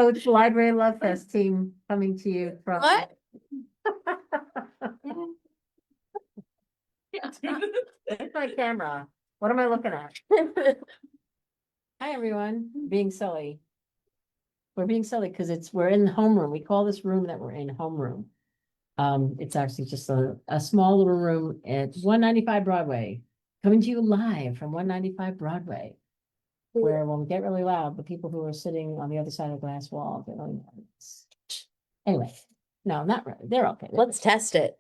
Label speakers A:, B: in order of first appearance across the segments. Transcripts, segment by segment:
A: it's the Library Love Fest team coming to you from.
B: What?
A: It's my camera. What am I looking at? Hi, everyone. Being silly. We're being silly because we're in the homeroom. We call this room that we're in homeroom. It's actually just a small little room at 195 Broadway, coming to you live from 195 Broadway. Where when we get really loud, the people who are sitting on the other side of the glass wall get really loud. Anyway, no, not really. They're okay.
B: Let's test it.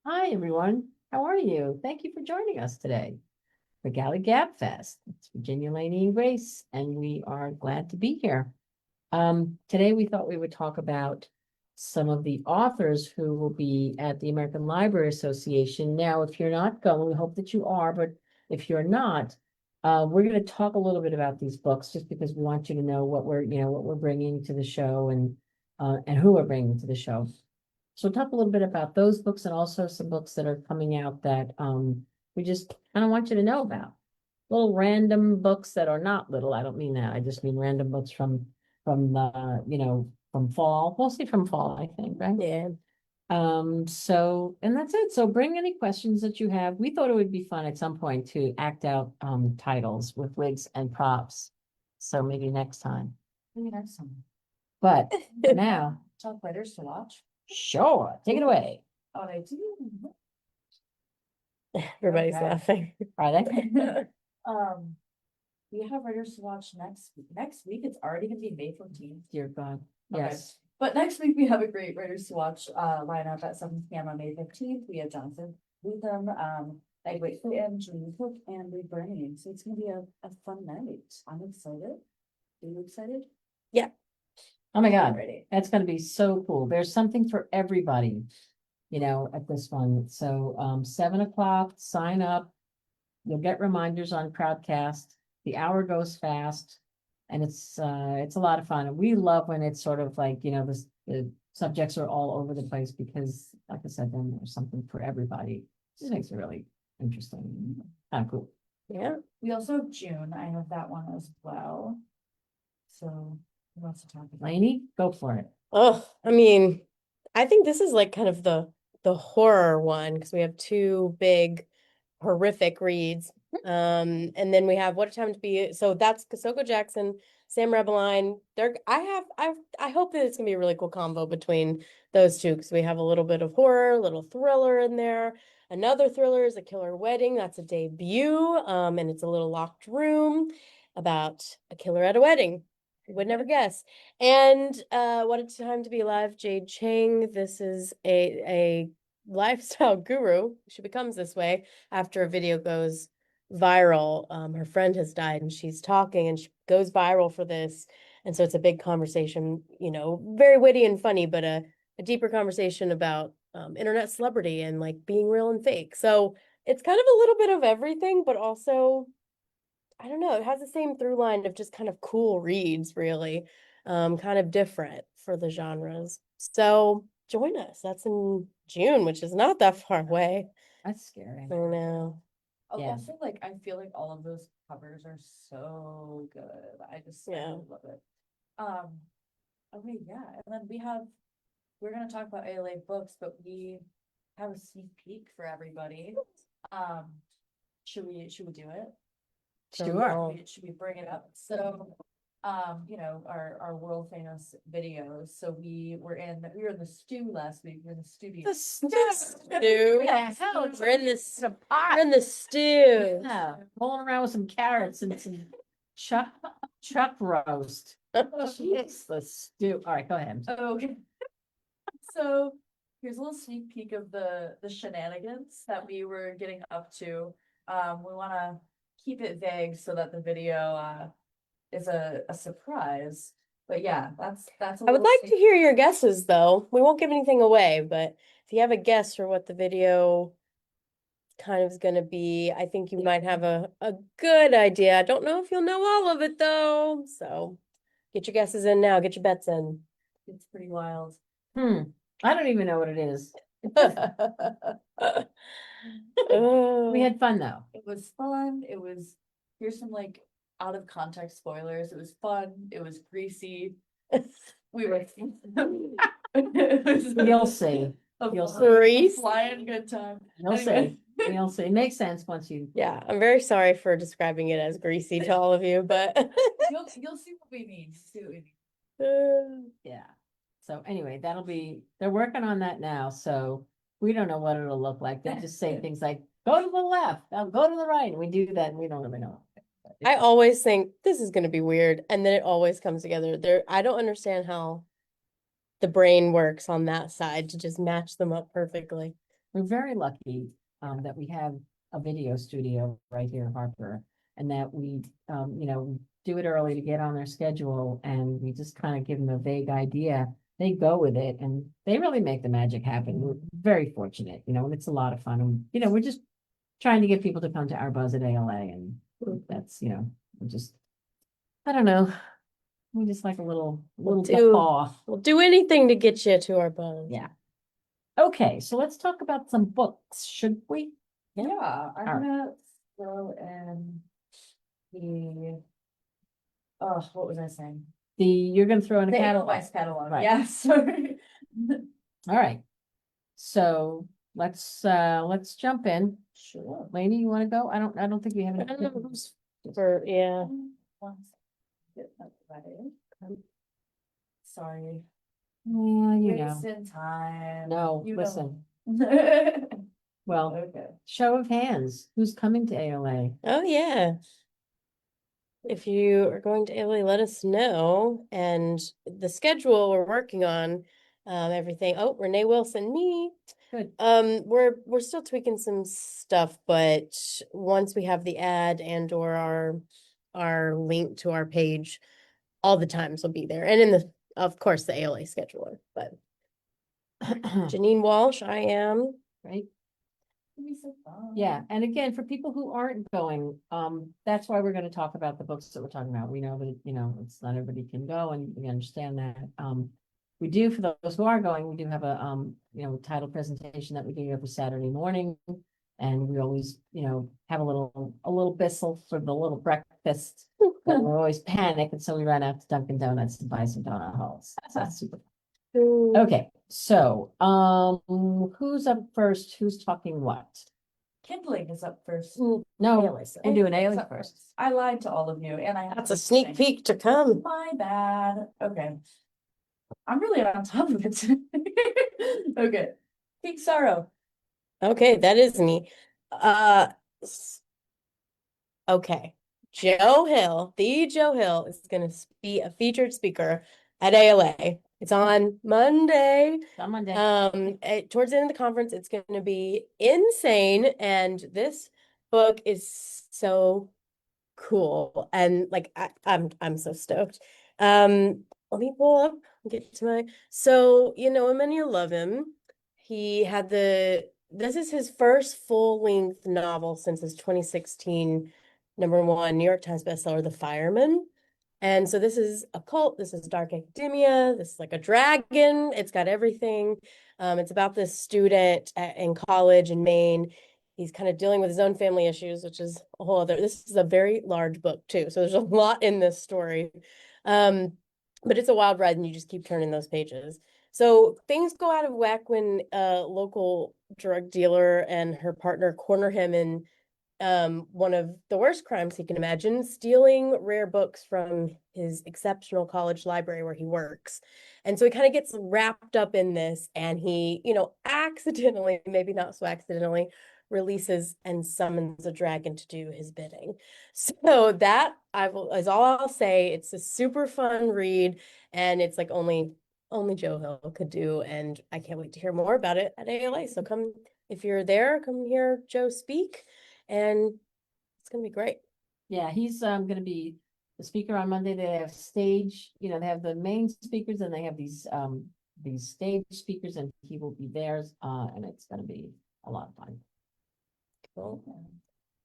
A: Hi, everyone. How are you? Thank you for joining us today for Galley Gab Fest. It's Virginia, Laney, and Grace, and we are glad to be here. Today we thought we would talk about some of the authors who will be at the American Library Association. Now, if you're not going, we hope that you are, but if you're not, we're going to talk a little bit about these books just because we want you to know what we're bringing to the show and who we're bringing to the show. So we'll talk a little bit about those books and also some books that are coming out that we just kind of want you to know about. Little random books that are not little. I don't mean that. I just mean random books from from fall, mostly from fall, I think, right?
B: Yeah.
A: And that's it. So bring any questions that you have. We thought it would be fun at some point to act out titles with wigs and props. So maybe next time.
C: Maybe next time.
A: But for now,
C: Talk writers to watch.
A: sure, take it away.
C: Oh, I do.
B: Everybody's
C: Okay.
B: laughing.
A: Are they?
C: We have writers to watch next week. Next week, it's already gonna be May 15th.
A: Dear God.
C: Okay.
A: Yes.
C: But next week we have a great writers to watch lineup at 7 p.m. on May 15th. We have Jonathan Lutham, Egway Clayton, Julie Cook, and Lee Burning. So it's gonna be a fun night. I'm excited. Are you excited?
A: Oh my God.
C: Ready.
A: That's gonna be so cool. There's something for everybody, at this one. So 7 o'clock, sign up. You'll get reminders on Crowdcast. The hour goes fast. And it's a lot of fun. And we love when it's sort of like, the subjects are all over the place because, like I said, then there's something for everybody. It just makes it really interesting. Kind of cool.
B: Yeah.
C: We also have June. I have that one as well. So who wants to talk about?
A: Lainey, go for it.
B: Oh, I mean, I think this is like kind of the horror one because we have two big horrific reads. And then we have What a Time to Be. So that's Kasoko Jackson, Sam Rebeline. I hope that it's gonna be a really cool combo between those two because we have a little bit of horror, a little thriller in there. Another thriller is A Killer Wedding. That's a debut. And it's a little locked room about a killer at a wedding. You would never guess. And What a Time to Be Alive, Jade Chang. This is a lifestyle guru. She becomes this way after a video goes viral. Her friend has died and she's talking and she goes viral for this. And so it's a big conversation, very witty and funny, but a deeper conversation about internet celebrity and like being real and fake. So it's kind of a little bit of everything, but also, I don't know, it has the same through line of just kind of cool reads, really, kind of different for the genres. So join us. That's in June, which is not that far away.
A: That's scary.
B: I know.
A: Yeah.
C: Also, I feel like all of those covers are so good. I
B: Yeah.
C: really love it. Okay, yeah, and then we're gonna talk about ALA books, but we have a sneak peek for everybody. Should we do it?
A: Sure.
C: Should we bring it up? So, our world famous videos. So we were in the stew last week. We were in the studio.
B: The stew.
A: Yeah, hell,
B: We're in this.
A: a pot.
B: We're in the stew.
A: Yeah, rolling around with some carrots and some chuck roast. Jeez, the stew. All right, go ahead.
C: Okay. So here's a little sneak peek of the shenanigans that we were getting up to. We want to keep it vague so that the video is a surprise. But yeah, that's
B: I would like to hear your guesses, though. We won't give anything away, but if you have a guess for what the video kind of is going to be, I think you might have a good idea. I don't know if you'll know all of it, though. So get your guesses in now. Get your bets in.
C: It's pretty wild.
A: I don't even know what it is. We had fun though.
C: It was fun. Here's some out of context spoilers. It was fun. It was greasy. We were. It was
A: You'll see.
C: a
A: You'll
C: fun-
A: see.
C: a
B: Grease.
C: flying good time.
A: You'll
C: Anyway.
A: see. You'll see. It makes sense once you.
B: Yeah, I'm very sorry for describing it as greasy to all of you, but
C: You'll see what we mean. See what we mean.
A: Yeah. So anyway, they're working on that now, so we don't know what it'll look like. They just say things like, go to the left, go to the right, and we do that, and we don't really know.
B: I always think this is going to be weird, and then it always comes together. I don't understand how the brain works on that side to just match them up perfectly.
A: We're very lucky that we have a video studio right here in Harper, and that we do it early to get on their schedule, and we just kind of give them a vague idea. They go with it, and they really make the magic happen. We're very fortunate, and it's a lot of fun. And, we're just trying to get people to come to our buzz at ALA, and that's, we're just, I don't know, we just like a little guffaw.
B: We'll do anything to get you to our buzz.
A: Yeah. Okay, so let's talk about some books, should we?
C: Yeah, I'm
A: Alright.
C: gonna throw in the. Oh, what was I saying?
A: You're gonna throw in a
C: The
A: catalog.
C: Edelweiss catalog.
A: Right.
C: Yeah, sorry.
A: All right. So let's jump in.
C: Sure.
A: Lainey, you want to go? I don't think we have
B: I
A: any.
B: don't know who's for, yeah.
C: One second, get that ready. Sorry.
A: Yeah,
C: Wasting time.
A: No,
C: You know.
A: listen.
C: Okay.
A: Well, show of hands. Who's coming to ALA?
B: Oh, yeah. If you are going to Italy, let us know. And the schedule we're working on, everything. Oh, Renee Wilson, me.
A: Good.
B: We're still tweaking some stuff, but once we have the ad and or our link to our page, all the times will be there. And in of course, the ALA scheduler. But Janine Walsh, I am.
A: Right.
C: It'd be so fun.
A: Yeah, and again, for people who aren't going, that's why we're gonna talk about the books that we're talking about. We know that, it's not everybody can go, and we understand that. We do, for those who are going, we do have a, title presentation that we do every Saturday morning. And we always, have a little bissel for the little breakfast. But we're always panic, and so we run out to Dunkin' Donuts to buy some donut holes. So that's super. Okay, so, who's up first? Who's talking what?
C: Kindling is up first.
A: No,
B: ALA.
A: we're doing
C: It's
A: ALA
C: up
A: first.
C: I lied to all of you, and I have
B: That's a
C: to
B: sneak
C: say,
B: peek to come.
C: My bad. Okay. I'm really on top of it. Okay. Pink Sorrow.
B: Okay, that is me. Okay. Joe Hill is going to be a featured speaker at ALA. It's on Monday.
A: On Monday.
B: Towards the end of the conference, it's going to be insane. And this book is so cool. And like, I'm so stoked. Let me pull up, get to my, so, many you love him. He had this is his first full-length novel since his 2016 #1 New York Times bestseller, The Fireman. And so this is a cult, this is dark academia, this is like a dragon, it's got everything. It's about this student in college in Maine. He's kind of dealing with his own family issues, which is a whole other, this is a very large book too. So there's a lot in this story. But it's a wild ride and you just keep turning those pages. So things go out of whack when a local drug dealer and her partner corner him in one of the worst crimes he can imagine, stealing rare books from his exceptional college library where he works. And so he kind of gets wrapped up in this, and he, accidentally, maybe not so accidentally, releases and summons a dragon to do his bidding. So that is all I'll say. It's a super fun read, and it's like only Joe Hill could do, and I can't wait to hear more about it at ALA. So come, if you're there, come hear Joe speak, and it's gonna be great.
A: Yeah, he's gonna be the speaker on Monday. They have stage, they have the main speakers, and they have these stage speakers, and he will be theirs, and it's gonna be a lot of fun.
B: Cool.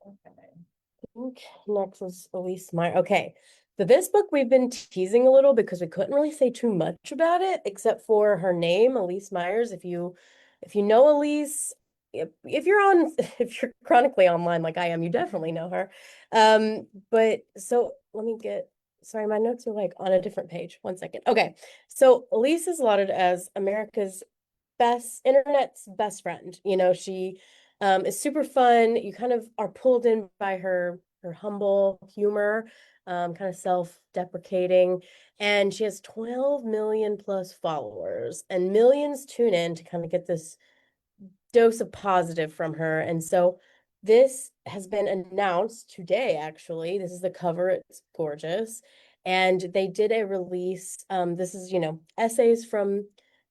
B: Okay. Next is Elise Meyer. Okay. So this book we've been teasing a little because we couldn't really say too much about it, except for her name, Elise Myers. If you know Elise, if you're chronically online like I am, you definitely know her. But so let me get, sorry, my notes are like on a different page. One second. Okay. So Elise is lauded as America's internet's best friend. You know, she is super fun. You kind of are pulled in by her humble humor, kind of self-deprecating. And she has 12 million plus followers, and millions tune in to kind of get this dose of positive from her. And so this has been announced today, actually. This is the cover, it's gorgeous. And they did a release. This is, you know, essays from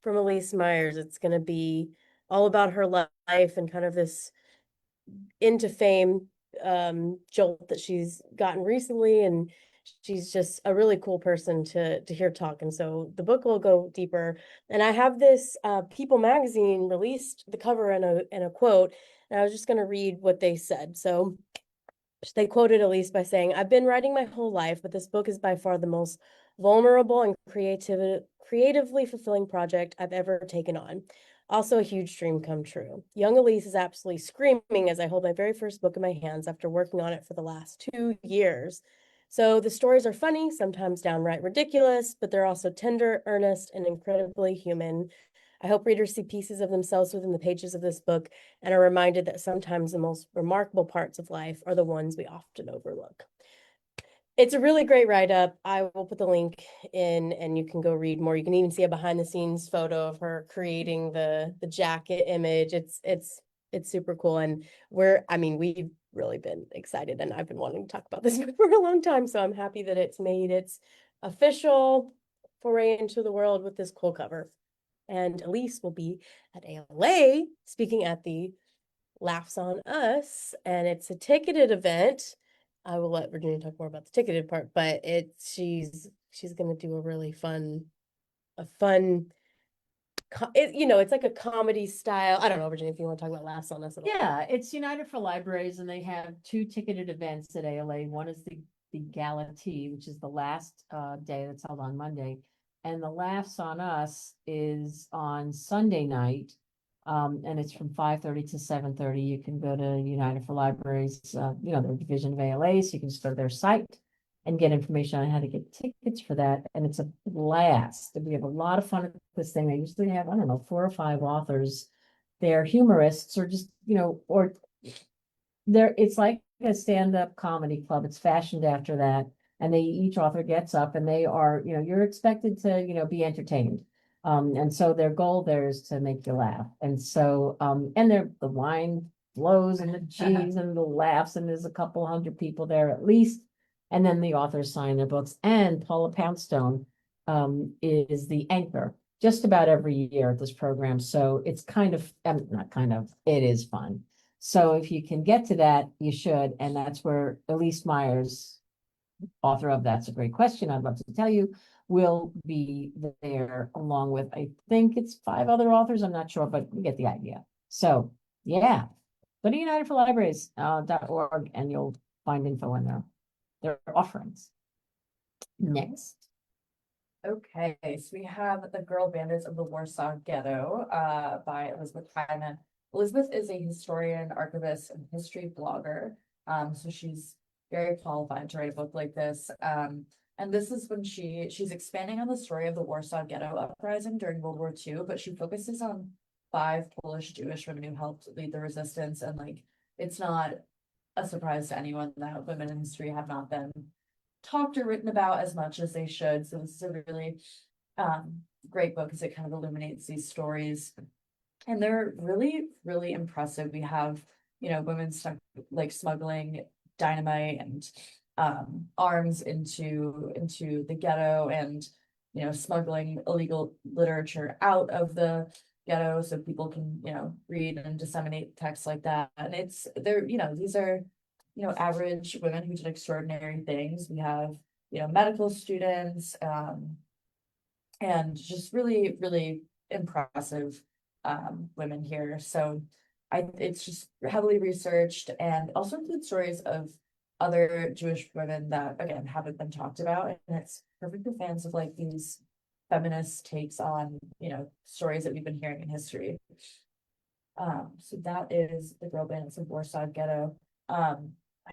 B: Elise Myers. It's going to be all about her life and kind of this into fame jolt that she's gotten recently, and she's just a really cool person to hear talk. And so the book will go deeper. And I have this People magazine released the cover and a quote, and I was just going to read what they said. So they quoted Elise by saying, "I've been writing my whole life, but this book is by far the most vulnerable and creatively fulfilling project I've ever taken on. Also a huge dream come true. Young Elise is absolutely screaming as I hold my very first book in my hands after working on it for the last 2 years. So the stories are funny, sometimes downright ridiculous, but they're also tender, earnest, and incredibly human. I hope readers see pieces of themselves within the pages of this book and are reminded that sometimes the most remarkable parts of life are the ones we often overlook." It's a really great write-up. I will put the link in and you can go read more. You can even see a behind the scenes photo of her creating the jacket image. It's super cool. And we've really been excited, and I've been wanting to talk about this for a long time. So I'm happy that it's made its official foray into the world with this cool cover. And Elise will be at ALA speaking at the Laughs on Us, and it's a ticketed event. I will let Virginia talk more about the ticketed part, but she's gonna do a really fun, a fun, it's like a comedy style. I don't know, Virginia, if you want to talk about Laughs on Us at all.
A: Yeah, it's United for Libraries, and they have two ticketed events at ALA. One is the Gala Tea, which is the last day that's held on Monday. And the Laughs on Us is on Sunday night. And it's from 5:30 to 7:30. You can go to United for Libraries, their division of ALA, so you can just go to their site and get information on how to get tickets for that. And it's a blast. We have a lot of fun at this thing. They usually have, I don't know, 4 or 5 authors. They're humorists, or just, or it's like a stand-up comedy club. It's fashioned after that. And each author gets up and they are, you're expected to, be entertained. And so their goal there is to make you laugh. And so, and the wine flows and the cheese and the laughs, and there's a couple hundred people there at least. And then the authors sign their books. And Paula Poundstone is the anchor just about every year at this program. So it's it is fun. So if you can get to that, you should. And that's where Elise Myers, author of That's a Great Question, I'd love to tell you, will be there along with, I think it's 5 other authors. I'm not sure, but you get the idea. So yeah, go to unitedforlibraries.org and you'll find info in their offerings. Next.
C: Okay, so we have The Girl Bandits of the Warsaw Ghetto by Elizabeth Hyman. Elizabeth is a historian, archivist, and history blogger. So she's very qualified to write a book like this. And this is when she's expanding on the story of the Warsaw Ghetto uprising during World War II, but she focuses on 5 Polish Jewish women who helped lead the resistance. And it's not a surprise to anyone that women in history have not been talked or written about as much as they should. So this is a really great book because it kind of illuminates these stories. And they're really, really impressive. We have, women stuck smuggling dynamite and arms into the ghetto, and smuggling illegal literature out of the ghetto so people can read and disseminate texts like that. And these are average women who did extraordinary things. We have medical students and just really, really impressive women here. So it's just heavily researched, and also includes stories of other Jewish women that again haven't been talked about, and it's perfect for fans of these feminist takes on stories that we've been hearing in history. So that is The Girl Bandits of Warsaw Ghetto. I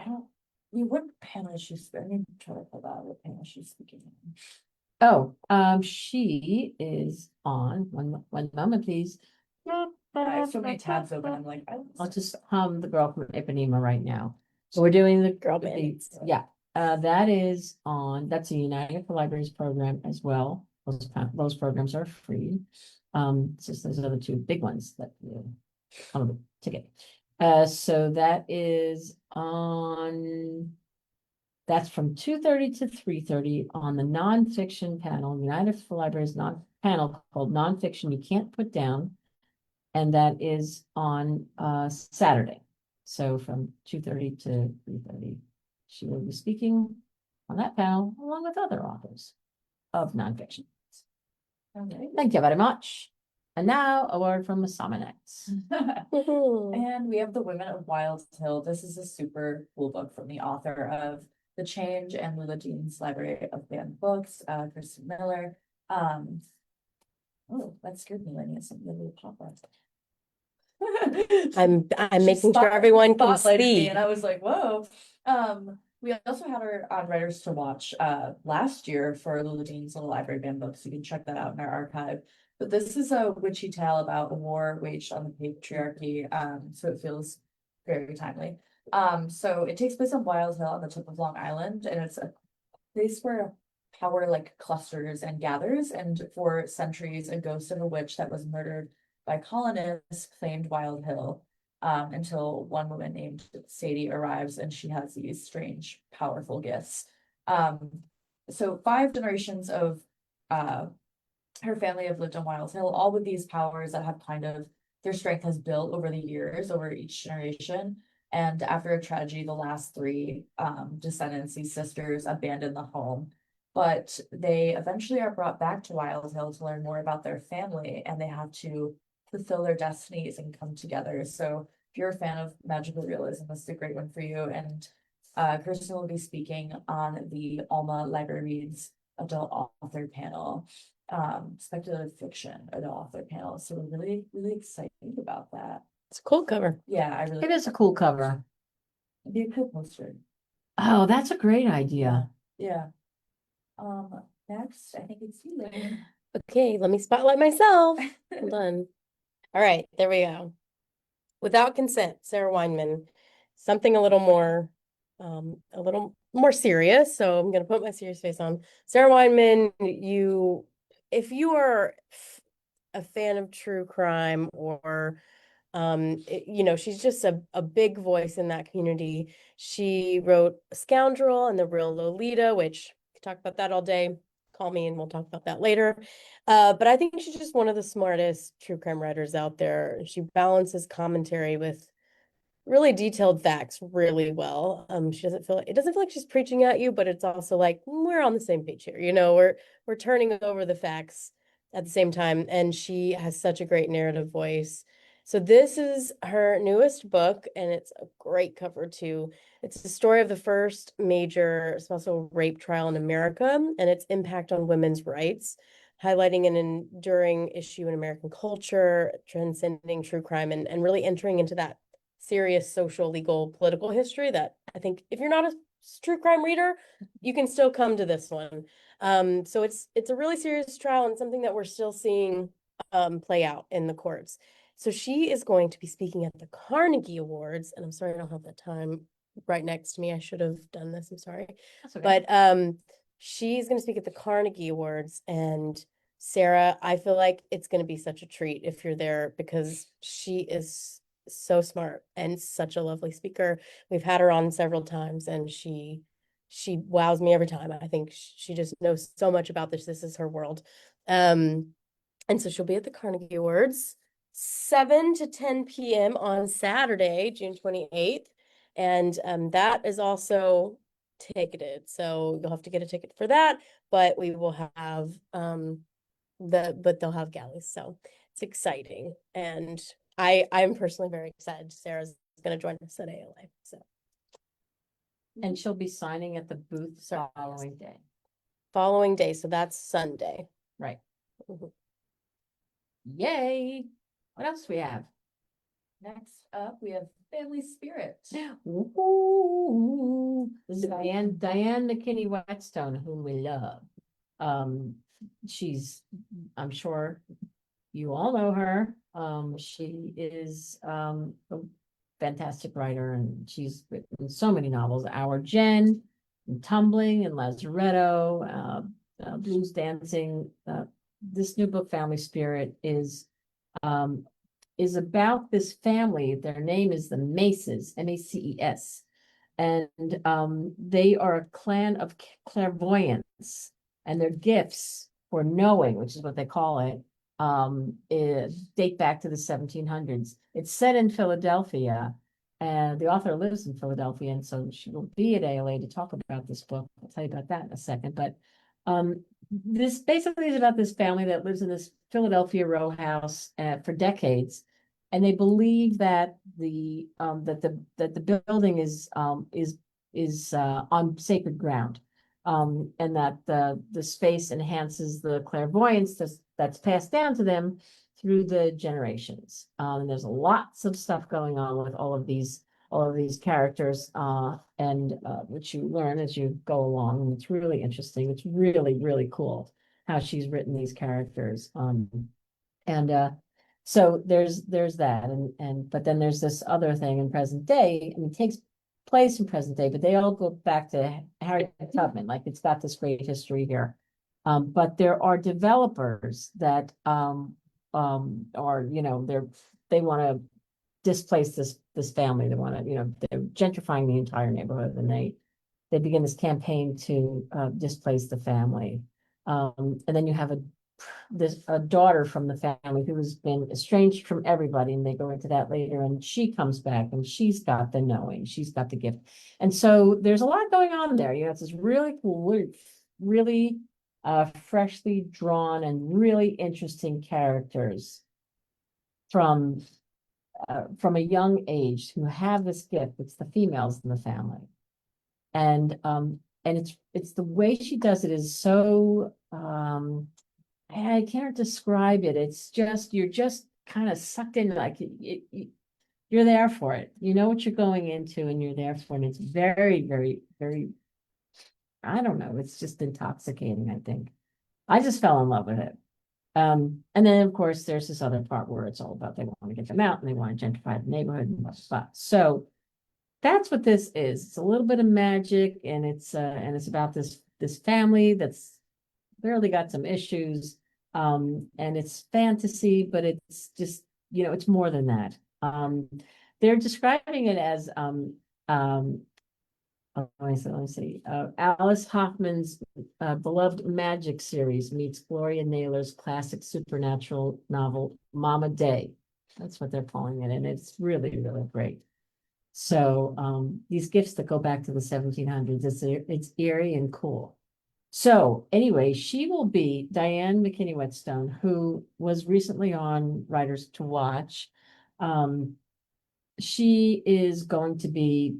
C: don't what panel is she, I need to try to pull that, what panel she's speaking in.
A: Oh, she is on, one moment, please.
C: I have so many tabs open, I'm like,
A: I'll just hum the girl from Ipanema right now. So we're doing the
B: Girl
A: the-
B: bandits.
A: Yeah, that's a United for Libraries program as well. Those programs are free. It's just those other two big ones that come with a ticket. So that's from 2:30 to 3:30 on the nonfiction panel, United for Libraries panel called Nonfiction You Can't Put Down. And that is on Saturday. So from 2:30 to 3:30, she will be speaking on that panel along with other authors of nonfiction.
C: Okay.
A: Thank you very much. And now a word from the Sominex.
B: Woohoo.
C: And we have The Women of Wild Hill. This is a super cool book from the author of The Change and Lula Jean's Library of Banned Books, Kristen Miller. Oh, that scared me, Lenny. It's something that will pop up.
B: I'm
C: She
B: making sure everyone can
C: spotlighted me,
B: see.
C: and I was like, whoa. We also had her on Writers to Watch last year for Lula Jean's Little Library Banned Books. You can check that out in our archive. But this is a witchy tale about a war waged on the patriarchy. So it feels very timely. So it takes place on Wild Hill on the tip of Long Island, and it's a place where power like clusters and gathers. And for centuries, a ghost of a witch that was murdered by colonists claimed Wild Hill. Until one woman named Sadie arrives and she has these strange, powerful gifts. So 5 generations of her family have lived on Wild Hill, all with these powers that have kind of their strength has built over the years, over each generation. And after a tragedy, the last three descendants, these sisters, abandon the home. But they eventually are brought back to Wild Hill to learn more about their family, and they have to fulfill their destinies and come together. So if you're a fan of magical realism, this is a great one for you. And Kirsten will be speaking on the Alma Library Reads adult author panel, speculative fiction adult author panel. So we're really, really excited about that.
B: It's a cool cover.
C: Yeah, I really,
A: It is a cool cover.
C: it'd be a cool poster.
A: Oh, that's a great idea.
C: Yeah. Next, I think it's you, Lynn.
B: Okay, let me spotlight myself. Hold on. All right, there we go. Without Consent, Sarah Weinman. Something a little more serious. So I'm gonna put my serious face on. Sarah Weinman, if you are a fan of true crime or she's just a big voice in that community. She wrote Scoundrel and The Real Lolita, which we could talk about that all day. Call me and we'll talk about that later. But I think she's just one of the smartest true crime writers out there. She balances commentary with really detailed facts really well. It doesn't feel like she's preaching at you, but it's also like we're on the same page here. We're turning over the facts at the same time, and she has such a great narrative voice. So this is her newest book, and it's a great cover too. It's the story of the first major spousal rape trial in America and its impact on women's rights, highlighting an enduring issue in American culture, transcending true crime, and really entering into that serious social, legal, political history that I think if you're not a true crime reader, you can still come to this one. So it's a really serious trial and something that we're still seeing play out in the courts. So she is going to be speaking at the Carnegie Awards, and I'm sorry I don't have the time right next to me. I should have done this. I'm sorry.
A: That's okay.
B: But she's going to speak at the Carnegie Awards, and Sarah, I feel like it's going to be such a treat if you're there because she is so smart and such a lovely speaker. We've had her on several times, and she wows me every time. I think she just knows so much about this. This is her world. And so she'll be at the Carnegie Awards 7 to 10 p.m. on Saturday, June 28th. And that is also ticketed. So you'll have to get a ticket for that, but we will have but they'll have galleys. So it's exciting. And I'm personally very excited. Sarah's going to join us at ALA. So
A: And she'll be signing at the booth
B: Sorry.
A: following day.
B: So that's Sunday.
A: Right.
B: Mhm.
A: Yay. What else do we have?
C: Next up, we have Family Spirit.
A: Ooh, This is Diane McKinney Whetstone, whom we love. She's, I'm sure you all know her. She is a fantastic writer, and she's written so many novels. Our Jen, and Tumbling, and Lazaretto, Blues Dancing. This new book, Family Spirit, is about this family. Their name is the Maces, M-A-C-E-S. And they are a clan of clairvoyants, and their gifts for knowing, which is what they call it, date back to the 1700s. It's set in Philadelphia, and the author lives in Philadelphia, and so she will be at ALA to talk about this book. I'll tell you about that in a second. But this basically is about this family that lives in this Philadelphia row house for decades, and they believe that the building is on sacred ground, and that the space enhances the clairvoyance that's passed down to them through the generations. And there's lots of stuff going on with all of these characters, and which you learn as you go along. And it's really interesting. It's really, really cool how she's written these characters. And so there's that, but then there's this other thing in present day. I mean, it takes place in present day, but they all go back to Harriet Tubman. Like, it's got this great history here. But there are developers that are, they want to displace this family. They want to, they're gentrifying the entire neighborhood, and they begin this campaign to displace the family. And then you have a daughter from the family who has been estranged from everybody, and they go into that later, and she comes back, and she's got the knowing, she's got the gift. And so there's a lot going on there. It's this really cool, really freshly drawn and really interesting characters from a young age who have this gift. It's the females in the family. And it's the way she does it is so I can't describe it. It's just, you're just kind of sucked in, like you're there for it. You know what you're going into, and you're there for it. And it's very, very, very, I don't know. It's just intoxicating, I think. I just fell in love with it. And then, of course, there's this other part where it's all about they want to get them out and they want to gentrify the neighborhood and blah, blah, blah. So that's what this is. It's a little bit of magic, and it's about this family that's barely got some issues. And it's fantasy, but it's just, it's more than that. They're describing it as let me see. Alice Hoffman's beloved magic series meets Gloria Naylor's classic supernatural novel, Mama Day. That's what they're calling it, and it's really, really great. So these gifts that go back to the 1700s, it's eerie and cool. So anyway, she will be Diane McKinney Whetstone, who was recently on Writers to Watch. She is going to be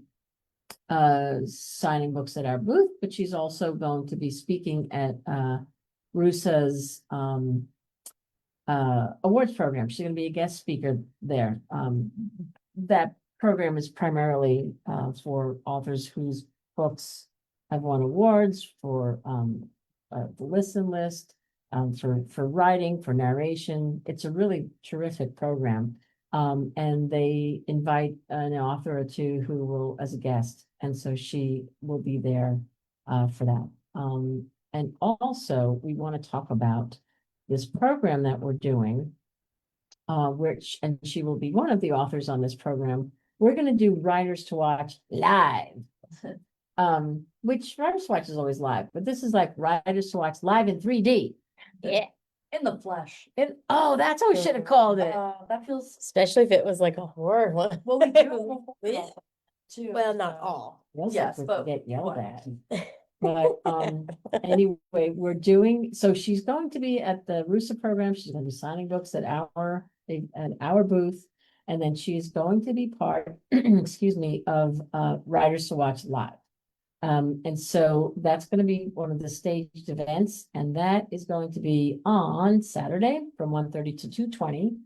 A: signing books at our booth, but she's also going to be speaking at RUSA's awards program. She's going to be a guest speaker there. That program is primarily for authors whose books have won awards for the listen list, for writing, for narration. It's a really terrific program. And they invite an author or two who will as a guest. And so she will be there for that. And also we want to talk about this program that we're doing, and she will be one of the authors on this program. We're going to do Writers to Watch live. Which Writers to Watch is always live, but this is like Writers to Watch live in 3D.
B: Yeah.
C: In the flesh.
A: Oh, that's what we should have called it.
C: That feels,
B: Especially if it was like a horror one.
C: well, we do.
B: Yeah.
C: Too,
B: Well, not
C: so.
B: all.
A: Feels
C: Yes,
A: like we
C: but
A: get yelled
C: what?
A: at. But anyway, so she's going to be at the RUSA program. She's going to be signing books at our booth, and then she's going to be part, excuse me, of Writers to Watch live. And so that's going to be one of the staged events, and that is going to be on Saturday from 1:30 to 2:20,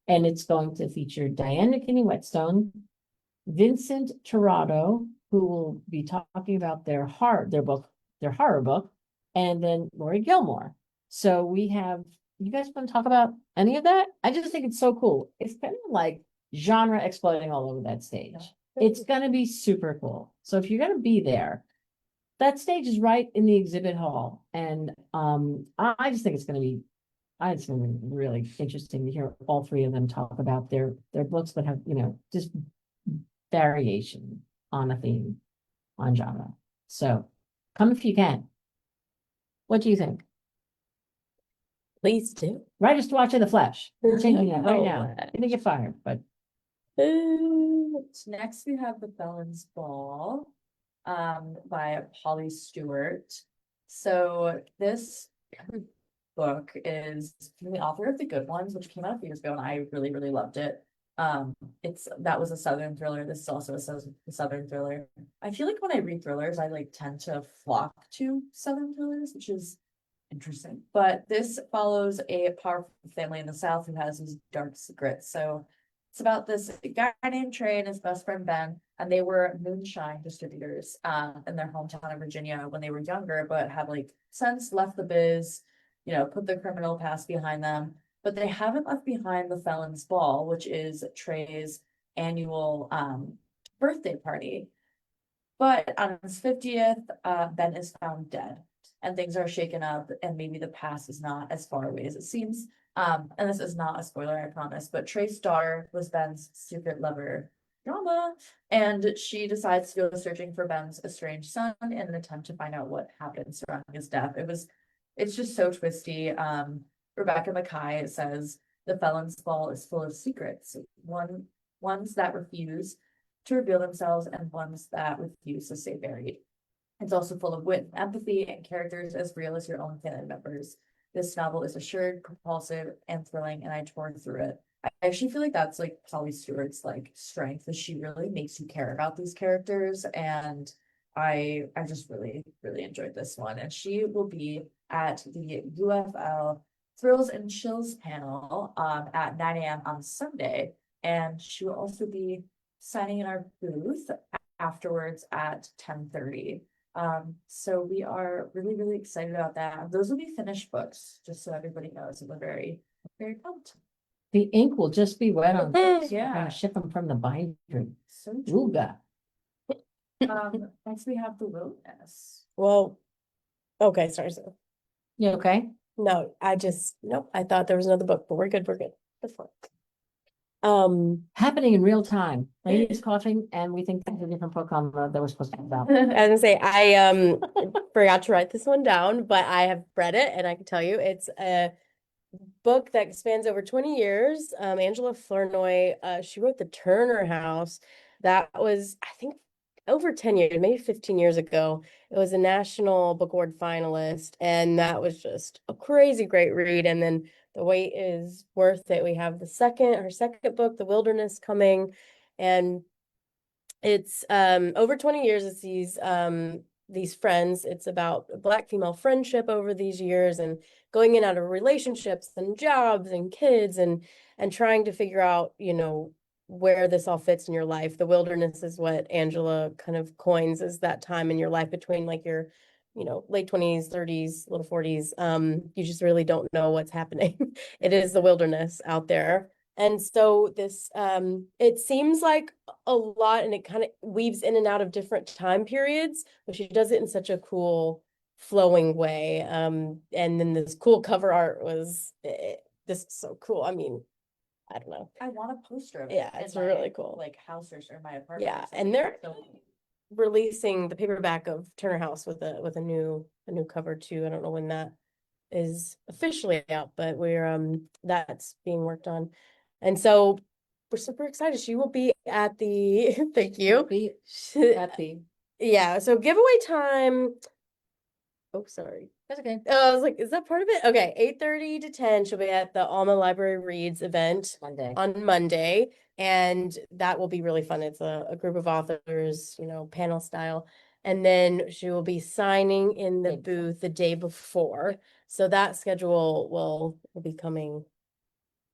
A: and it's going to feature Diane McKinney Whetstone, Vincent Torrado, who will be talking about their horror book, and then Lori Gilmore. So we have, you guys want to talk about any of that? I just think it's so cool. It's kind of like genre exploding all over that stage. It's gonna be super cool. So if you're gonna be there, that stage is right in the exhibit hall. And I just think it's gonna be, I just think it's really interesting to hear all three of them talk about their books that have, just variation on a theme, on genre. So come if you can. What do you think?
B: Please do.
A: Writers to watch in the flesh. We're changing that right now.
B: Oh,
A: Gonna get fired, but
C: Next, we have The Felon's Ball, by Polly Stewart. So this book is from the author of The Good Ones, which came out a few years ago, and I really, really loved it. That was a Southern thriller. This is also a Southern thriller. I feel like when I read thrillers, I like tend to flock to Southern thrillers, which is interesting. But this follows a powerful family in the South who has these dark secrets. So it's about this guy named Trey and his best friend Ben, and they were moonshine distributors in their hometown of Virginia when they were younger, but have like since left the biz, put the criminal past behind them. But they haven't left behind the Felon's Ball, which is Trey's annual birthday party. But on his 50th, Ben is found dead, and things are shaken up, and maybe the past is not as far away as it seems. And this is not a spoiler, I promise, but Trey's daughter was Ben's secret lover. Drama. And she decides to go searching for Ben's estranged son in an attempt to find out what happened surrounding his death. It's just so twisty. Rebecca Mackay says the Felon's Ball is full of secrets. Ones that refuse to reveal themselves and ones that refuse to stay buried. It's also full of wit and empathy and characters as real as your own family members. This novel is assured, compulsive, and thrilling, and I tore through it. I actually feel like that's like Polly Stewart's like strength, is she really makes you care about these characters, and I just really, really enjoyed this one. And she will be at the UFL Thrills and Chills panel at 9 a.m. on Sunday. And she will also be signing in our booth afterwards at 10:30. So we are really, really excited about that. Those will be finished books, just so everybody knows, and we're very, very pumped.
A: the ink will just be wet on. We're
C: Yeah.
A: gonna ship them from the binder.
C: So true.
A: Ooga.
C: Next we have The Wilderness.
B: Well, okay, sorry. So
A: You okay?
B: no, nope. I thought there was another book, but we're good. We're good. That's fine.
A: Happening in real time. Lady's coughing, and we think there's a different book on that we're supposed to talk about.
B: I was gonna say I forgot to write this one down, but I have read it, and I can tell you it's a book that spans over 20 years. Angela Flournoy, she wrote The Turner House. That was, I think, over 10 years, maybe 15 years ago. It was a National Book Award finalist, and that was just a crazy great read. And then the wait is worth it. We have her second book, The Wilderness, coming, and it's over 20 years. It's these friends. It's about Black female friendship over these years, and going in and out of relationships and jobs and kids, and trying to figure out, where this all fits in your life. The wilderness is what Angela kind of coins as that time in your life between like your, late 20s, 30s, little 40s. You just really don't know what's happening. It is the wilderness out there. And so this, it seems like a lot, and it kind of weaves in and out of different time periods, but she does it in such a cool, flowing way. And then this cool cover art was, this is so cool. I mean, I don't know.
C: I want a poster of it.
B: Yeah,
C: in
B: it's
C: my,
B: really cool.
C: Like house or my apartment.
B: Yeah,
C: or
B: and
C: something.
B: they're
C: So
B: releasing the paperback of Turner House with a new cover too. I don't know when that is officially out, but we're that's being worked on. And so we're super excited. She will be at the thank you.
A: Happy.
B: Yeah, so giveaway time. Oh, sorry.
A: That's okay.
B: I was like, is that part of it? Okay, 8:30 to 10. She'll be at the Alma Library Reads event
A: Monday.
B: on Monday, and that will be really fun. It's a group of authors, panel style. And then she will be signing in the
A: Day before.
B: booth the day before. So that schedule will be coming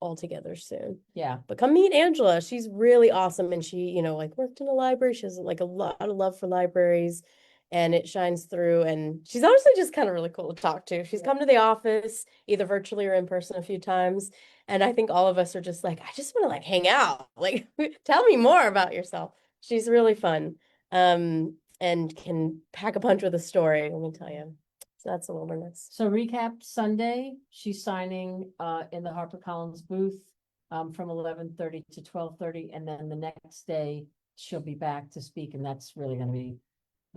B: all together soon.
A: Yeah.
B: But come meet Angela. She's really awesome. And she, like worked in a library. She has like a lot of love for libraries and it shines through. And she's honestly just kind of really cool to talk to. She's come to the office either virtually or in person a few times. And I think all of us are just like, I just want to like hang out. Like, tell me more about yourself. She's really fun. And can pack a punch with a story, let me tell you. So that's a wilderness.
A: So recap, Sunday, she's signing in the HarperCollins booth from 11:30 to 12:30, and then the next day she'll be back to speak, and that's really gonna be,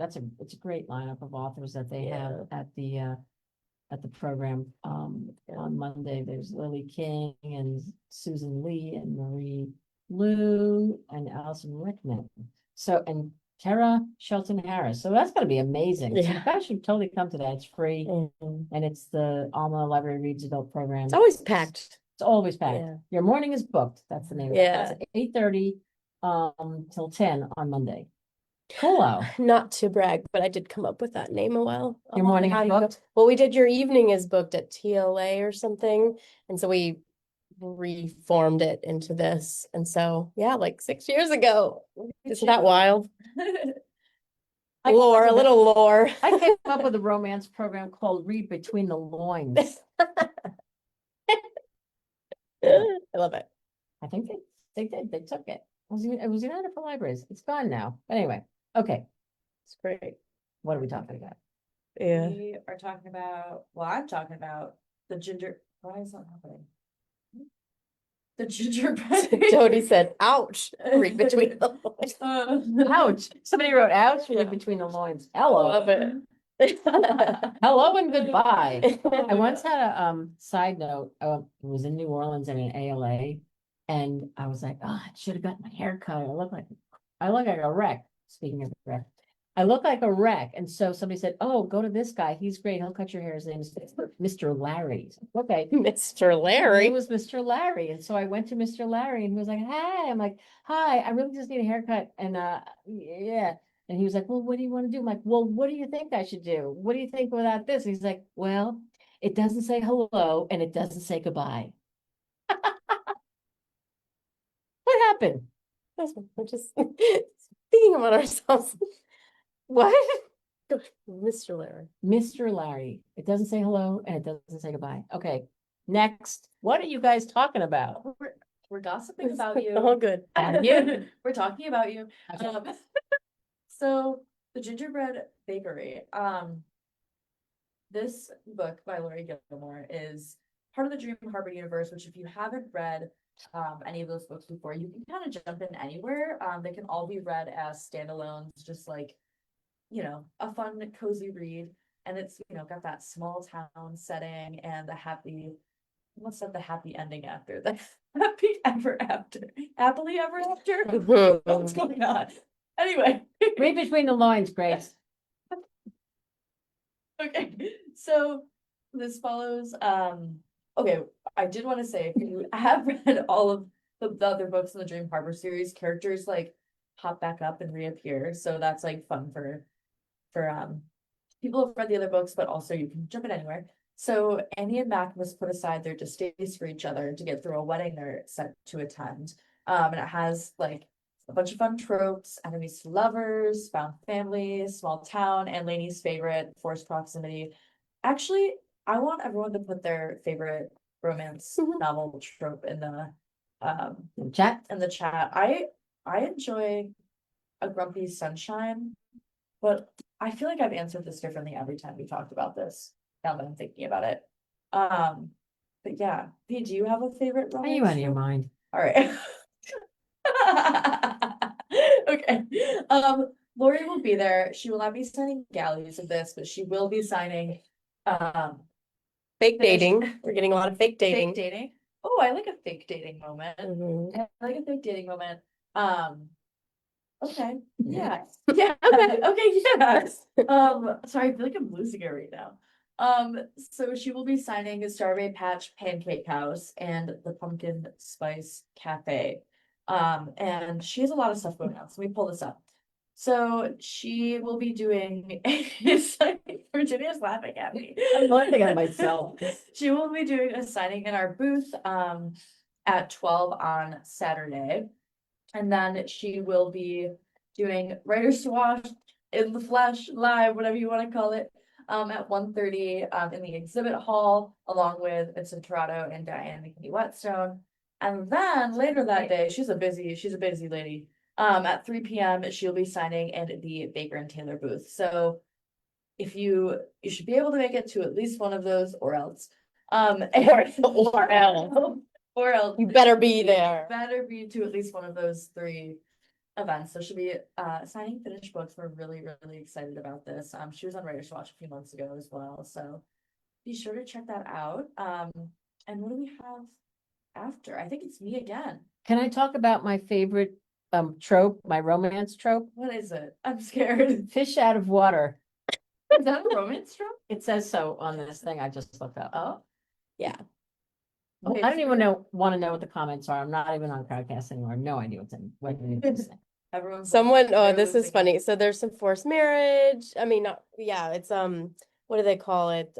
A: it's a great lineup of authors that they have at the program. On Monday, there's Lily King and Susan Lee and Marie Lu and Allison Rickman. So, and Tara Shelton Harris. So that's gonna be amazing. So you
B: Yeah.
A: guys should totally come to that. It's free.
B: Mhm.
A: And it's the Alma Library Reads Adult Program.
B: It's always packed.
A: It's always packed.
B: Yeah.
A: Your morning is booked. That's the name of it.
B: Yeah.
A: It's 8:30 till 10 on Monday. Cool.
B: Not to brag, but I did come up with that name a while.
A: Your morning is
B: time ago.
A: booked?
B: Well, we did your evening is booked at TLA or something. And so we reformed it into this. And so, yeah, like 6 years ago. Isn't that wild?
A: I
B: Lore, a
A: came up with
B: little lore.
A: I came up with a romance program called Read Between the Loins.
B: I love it.
A: I think they did. They took it. It was United for Libraries. It's gone now. But anyway, okay.
B: It's great.
A: What are we talking about?
B: Yeah.
C: We are talking about, well, I'm talking about the ginger, why is that happening? The gingerbread.
B: Jody said, ouch, read between the lines.
A: Ouch. Somebody wrote ouch, read
C: Yeah.
A: between the loins. Hello.
B: Love it.
A: Hello and goodbye. I once had a side note. It was in New Orleans at an ALA, and I was like, "Oh, I should have gotten my hair cut. I look like a wreck." Speaking of wreck, I look like a wreck. And so somebody said, "Oh, go to this guy. He's great. He'll cut your hair. His name is Mr. Larry." Okay,
B: Mr. Larry.
A: It was Mr. Larry, and so I went to Mr. Larry, and he was like, "Hi." I'm like, "Hi, I really just need a haircut." And yeah. And he was like, "Well, what do you want to do?" I'm like, "Well, what do you think I should do? What do you think without this?" And he's like, "Well, it doesn't say hello and it doesn't say goodbye." What happened?
B: We're just speaking about ourselves.
A: What?
B: Mr. Larry.
A: Mr. Larry. It doesn't say hello and it doesn't say goodbye. Okay. Next. What are you guys talking about?
C: We're gossiping about you.
B: All good.
A: You.
C: We're talking about you.
A: Okay.
C: So the Gingerbread Bakery. This book by Lori Gilmore is part of the Dream Harbor universe, which if you haven't read any of those books before, you can kind of jump in anywhere. They can all be read as standalones, just like, a fun, cozy read. And it's, got that small town setting and the happy, what's that, the happy ending after the happy ever after, happily ever after? What's going on? Anyway.
A: Read between the lines, Grace.
C: Okay, so this follows, okay, I did want to say, if you have read all of the other books in the Dream Harbor series, characters like pop back up and reappear, so that's like fun for people who've read the other books, but also you can jump in anywhere. So Annie and Mac must put aside their disdays for each other to get through a wedding they're set to attend. And it has like a bunch of fun tropes, enemies to lovers, found family, small town, and Lainey's favorite, forced proximity. Actually, I want everyone to put their favorite romance novel trope in the
A: Chat.
C: chat. I enjoy A Grumpy Sunshine, but I feel like I've answered this differently every time we talked about this, now that I'm thinking about it. But yeah, V, do you have a favorite
A: Are
C: romance
A: you out of your
C: trope?
A: mind?
C: All right. Okay. Lori will be there. She will not be signing galleys of this, but she will be signing
B: Fake
C: Finish.
B: dating. We're getting a lot of fake dating.
C: fake dating. Oh, I like a fake dating moment.
B: Mhm.
C: I like a fake dating moment. Okay. Yeah. Yeah. Okay. Yes. Sorry, I feel like I'm losing it right now. So she will be signing the Strawberry Patch Pancake House and the Pumpkin Spice Cafe. And she has a lot of stuff going on. So let me pull this up. So she will be doing Virginia's laughing at me.
A: I'm laughing at myself.
C: She will be doing a signing in our booth. at 12 on Saturday. And then she will be doing Writers to Watch in the flesh, live, whatever you want to call it, at 1:30 in the exhibit hall, along with Vincent Torado and Diane McKinney Whetstone. And then later that day, she's a busy lady. At 3 p.m. she'll be signing in the Baker and Taylor booth. So if you should be able to make it to at least one of those, or else.
B: Or else.
C: Or else.
B: You better be there.
C: Better be to at least one of those 3 events. So she'll be signing finished books. We're really, really excited about this. She was on Writers Watch a few months ago as well. So be sure to check that out. And what do we have after? I think it's me again.
A: Can I talk about my favorite trope, my romance trope?
C: What is it? I'm scared.
A: Fish out of water.
C: Is that a romance trope?
A: It says so on this thing I just looked up.
C: Oh,
B: Yeah.
C: okay,
A: I don't
C: so
A: even want to know what the comments are. I'm not even on Crowdcast anymore. I have no idea what's in. What it is.
C: everyone's
B: Someone, oh,
C: they're
B: this is
C: losing it.
B: funny. So there's some forced marriage. I mean, not, yeah, it's, what do they call it?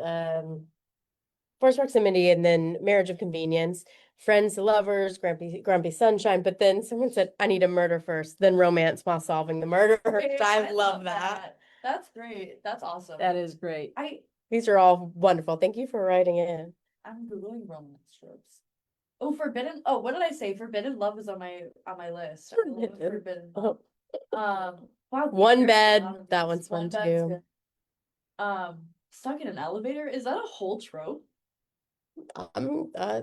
B: Forced proximity and then marriage of convenience, friends to lovers, grumpy sunshine. But then someone said, I need a murder first, then romance while solving the murder.
C: Okay,
B: I love that.
C: That's great. That's awesome.
A: That is great.
B: These are all wonderful. Thank you for writing in.
C: I'm googling romance tropes. Oh, forbidden. Oh, what did I say? Forbidden love is on my list. I love
B: Forbidden.
C: forbidden
B: Oh.
C: love. Wow.
B: One
C: there's a
B: bed,
C: lot of
B: that
C: these.
B: one's fun
C: bed's
B: too.
C: good. Stuck in an elevator. Is that a whole trope?
B: I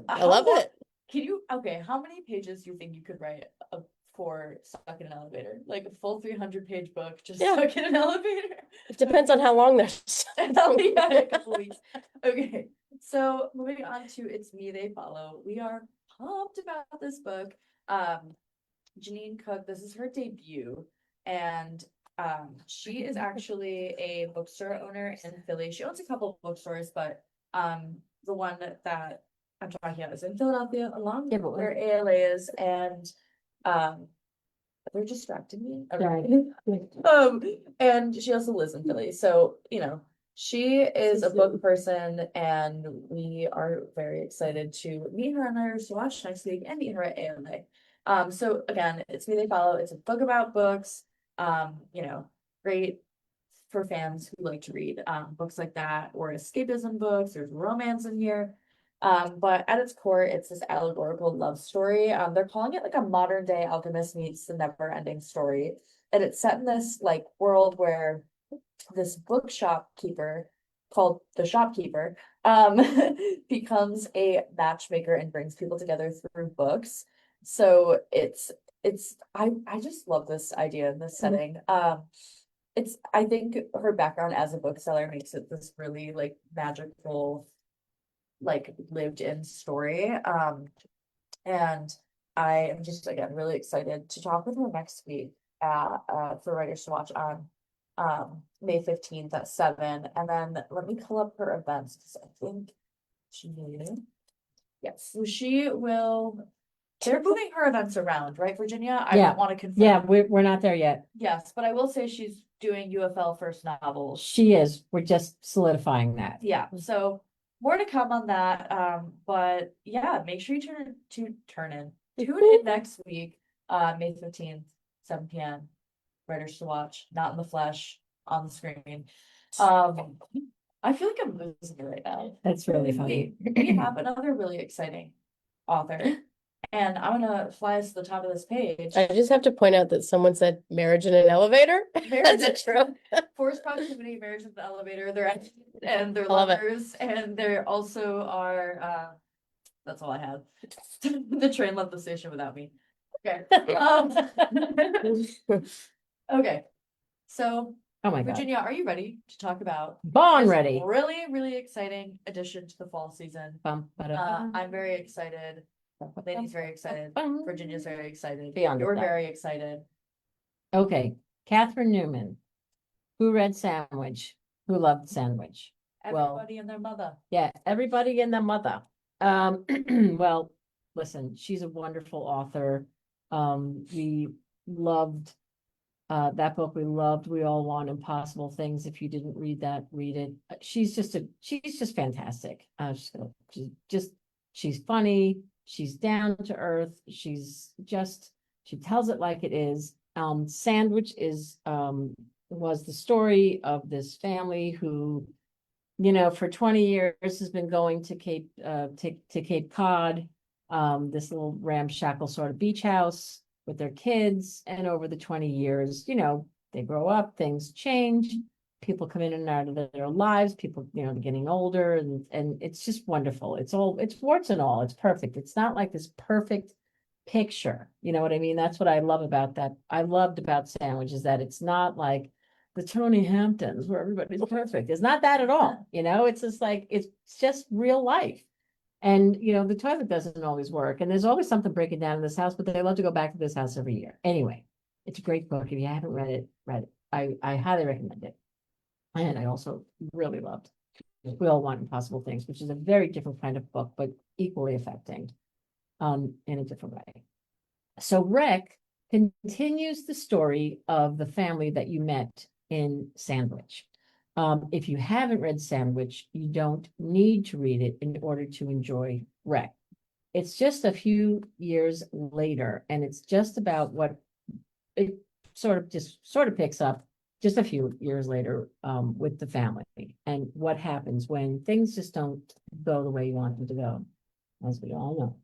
C: How
B: love
C: long-
B: it.
C: Can you? Okay, how many pages do you think you could write for stuck in an elevator? Like a full 300-page book, just
B: Yeah.
C: stuck in an elevator.
B: It depends on how long they're.
C: Yeah, a couple weeks. Okay, so moving on to It's Me They Follow. We are pumped about this book. Janine Cook, this is her debut, and she is actually a bookstore owner in Philly. She owns a couple of bookstores, but the one that I'm talking about is in Philadelphia, along
A: Yeah,
C: with
A: but
C: where ALA is, and they're distracting me. And she also lives in Philly, so she is a book person, and we are very excited to meet her on Writers to Watch next week and meet her at ALA. So again, It's Me They Follow. It's a book about books. Great for fans who like to read books like that, or escapism books. There's romance in here. But at its core, it's this allegorical love story. They're calling it like a modern day Alchemist meets the never ending story. And it's set in this like world where this bookshop keeper called the shopkeeper becomes a matchmaker and brings people together through books. So I just love this idea and this setting. I think her background as a bookseller makes it this really like magical, like lived in story. And I am just again really excited to talk with her next week for Writers to Watch on May 15th at 7. And then let me pull up her events because I think yes, so she will. They're moving her events around, right, Virginia? I
A: Yeah.
C: don't want to confirm.
A: Yeah, we're not there yet.
C: Yes, but I will say she's doing UFL first novels.
A: She is. We're just solidifying that.
C: Yeah, so more to come on that. But yeah, make sure you tune in next week, May 15th, 7 p.m. Writers to Watch, not in the flesh, on the screen. I feel like I'm losing it right now.
A: That's really funny.
C: We have another really exciting author, and I'm gonna fly us to the top of this page.
B: I just have to point out that someone said marriage in an elevator. That's a trope.
C: Forced proximity, marriage in the elevator. They're
B: I love it.
C: lovers, and they're also are. That's all I have. The train left the station without me. Okay. Okay. So,
A: Oh my God.
C: Virginia, are you ready to talk about
A: Born
C: this
A: ready.
C: really, really exciting addition to the fall season? I'm very excited. Lainey's very excited. Virginia's very excited.
A: Beyond
C: You're
A: that.
C: very excited.
A: Okay, Catherine Newman. Who read Sandwich? Who loved Sandwich? Well-
C: Everybody and their mother.
A: Yeah, everybody and their mother. Well, listen, she's a wonderful author. We loved that book. We loved We All Want Impossible Things. If you didn't read that, read it. She's just fantastic. She's funny. She's down to earth. She tells it like it is. Sandwich was the story of this family who, for 20 years has been going to Cape Cod, this little ramshackle sort of beach house with their kids. And over the 20 years, they grow up, things change, people come in and out of their lives, people, getting older, and it's just wonderful. It's warts and all. It's perfect. It's not like this perfect picture. You know what I mean? That's what I love about that. I loved about Sandwich is that it's not like the Tony Hamptons where everybody's perfect. It's not that at all. It's just like, it's just real life. And, the toilet doesn't always work. And there's always something breaking down in this house, but they love to go back to this house every year. Anyway, it's a great book. If you haven't read it. I highly recommend it. And I also really loved We All Want Impossible Things, which is a very different kind of book, but equally affecting, in a different way. So Rick continues the story of the family that you met in Sandwich. If you haven't read Sandwich, you don't need to read it in order to enjoy Rick. It's just a few years later, and it's just about what it sort of picks up just a few years later, with the family and what happens when things just don't go the way you want them to go, as we all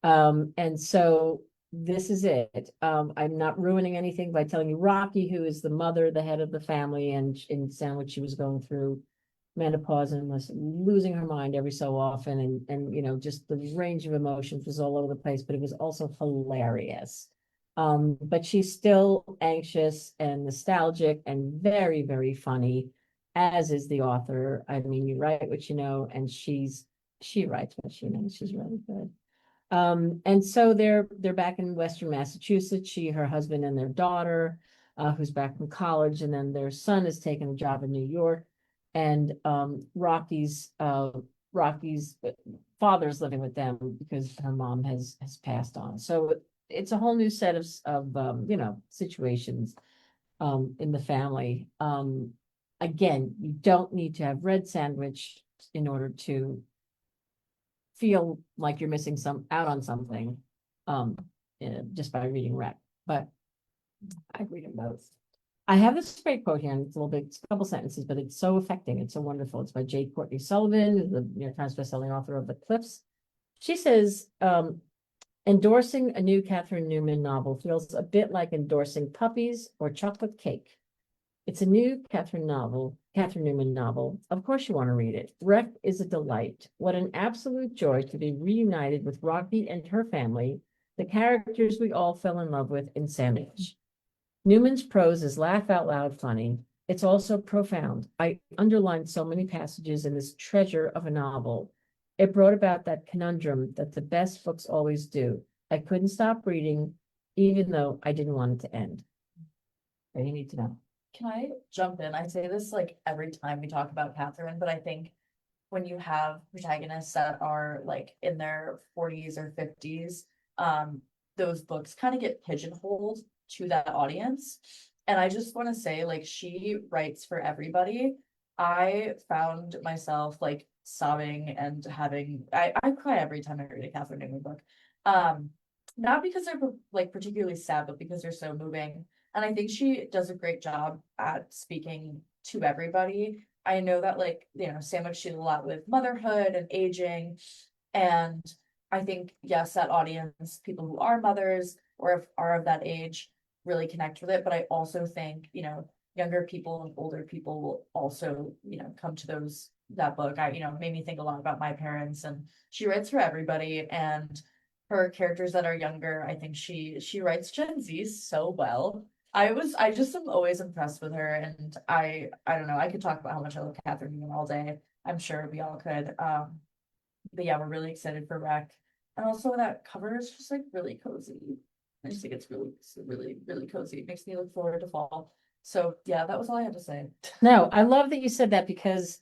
A: know. And so this is it. I'm not ruining anything by telling you Rocky, who is the mother, the head of the family, and in Sandwich, she was going through menopause and was losing her mind every so often. And just the range of emotions was all over the place, but it was also hilarious. But she's still anxious and nostalgic and very, very funny, as is the author. I mean, you write what you know, and she writes what she knows. She's really good. And so they're back in Western Massachusetts, her husband and their daughter, who's back from college, and then their son has taken a job in New York. And Rocky's father's living with them because her mom has passed on. So it's a whole new set of situations in the family. Again, you don't need to have read Sandwich in order to feel like you're missing out on something, just by reading Rec. But I read them both. I have this great quote here, and it's a couple sentences, but it's so affecting. It's so wonderful. It's by J. Courtney Sullivan, the New York Times bestselling author of The Cliffs. She says, endorsing a new Catherine Newman novel feels a bit like endorsing puppies or chocolate cake. It's a new Catherine Newman novel. Of course you want to read it. Wreck is a delight. What an absolute joy to be reunited with Rocky and her family, the characters we all fell in love with in Sandwich. Newman's prose is laugh out loud funny. It's also profound. I underlined so many passages in this treasure of a novel. It brought about that conundrum that the best books always do. I couldn't stop reading, even though I didn't want it to end. What do you need to know?
C: Can I jump in? I say this like every time we talk about Catherine, but I think when you have protagonists that are like in their 40s or 50s, those books kind of get pigeonholed to that audience. And I just want to say, like, she writes for everybody. I found myself like sobbing and I cry every time I read a Catherine Newman book. Not because they're like particularly sad, but because they're so moving. And I think she does a great job at speaking to everybody. I know that Sandwich did a lot with motherhood and aging. And I think, yes, that audience, people who are mothers or are of that age, really connect with it. But I also think, younger people and older people will also, come to that book. Made me think a lot about my parents, and she writes for everybody. And her characters that are younger, I think she writes Gen Zs so well. I just am always impressed with her, and I don't know, I could talk about how much I love Catherine Newman all day. I'm sure we all could. But yeah, we're really excited for Rec. And also that cover is just like really cozy. I just think it's really, really, really cozy. It makes me look forward to fall. So yeah, that was all I had to say.
A: No, I love that you said that because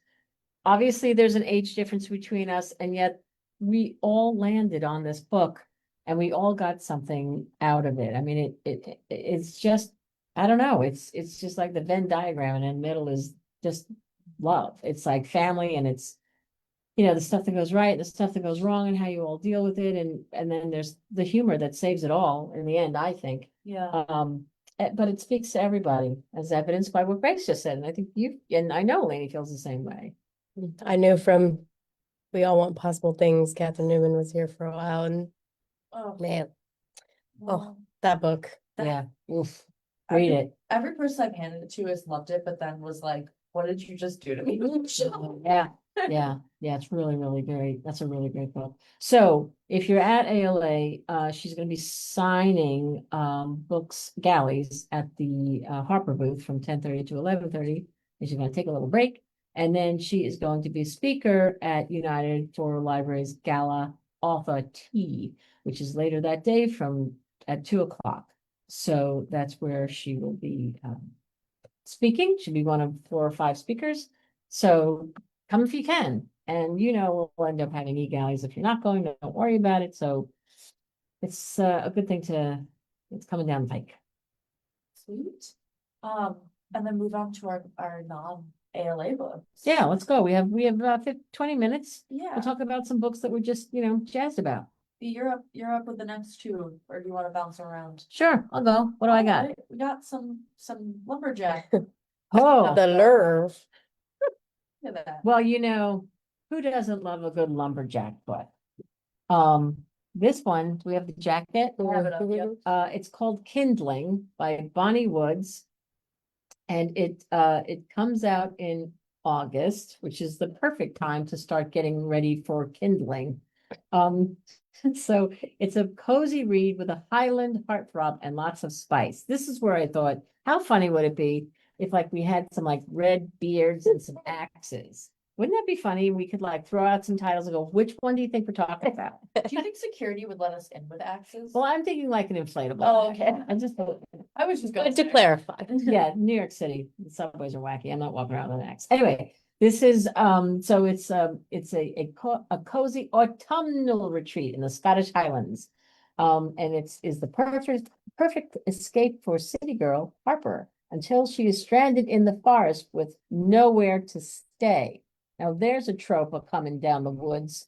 A: obviously there's an age difference between us, and yet we all landed on this book and we all got something out of it. I mean, it's just, I don't know, it's just like the Venn diagram, and in the middle is just love. It's like family, and it's the stuff that goes right, the stuff that goes wrong, and how you all deal with it, and then there's the humor that saves it all in the end, I think.
C: Yeah.
A: But it speaks to everybody, as evidenced by what Grace just said, and I think and I know Lainey feels the same way.
B: I knew from We All Want Possible Things, Catherine Newman was here for a while, and
C: Oh,
B: man,
C: well,
B: that book.
A: Yeah, oof, read
C: every,
A: it.
C: every person I've handed it to has loved it, but then was like, what did you just do to me?
A: Yeah, yeah, it's really, really great. That's a really great book. So if you're at ALA, she's gonna be signing books, galleys at the Harper booth from 10:30 to 11:30. And she's gonna take a little break. And then she is going to be a speaker at United for Libraries Gala Author Tea, which is later that day at 2 o'clock. So that's where she will be speaking. She'll be one of 4 or 5 speakers. So come if you can. And we'll end up having e-galleys. If you're not going, don't worry about it. So it's a good thing it's coming down the pike.
C: Sweet. And then move on to our non-ALA books.
A: Yeah, let's go. We have 20 minutes.
C: Yeah.
A: We'll talk about some books that we're just, jazzed about.
C: You're up with the next two, or do you want to bounce around?
A: Sure, I'll go. What do I got?
C: Alright, we got some lumberjack.
A: Oh,
B: The nerve.
C: Look at that.
A: well, who doesn't love a good lumberjack book? This one, we have the jacket.
C: I have it up, yep.
A: It's called Kindling by Bonnie Woods. And it comes out in August, which is the perfect time to start getting ready for kindling. So it's a cozy read with a Highland heartthrob and lots of spice. This is where I thought, how funny would it be if we had some red beards and some axes? Wouldn't that be funny? We could throw out some titles and go, which one do you think we're talking about?
C: Do you think security would let us in with axes?
A: Well, I'm thinking an inflatable.
C: Oh, okay.
A: I was just going
B: Good to clarify.
A: Yeah, New York City, the subways are wacky. I'm not walking around with an axe. Anyway, this is so it's a cozy autumnal retreat in the Scottish Highlands. And is the perfect escape for city girl Harper until she is stranded in the forest with nowhere to stay. Now there's a trope of coming down the woods.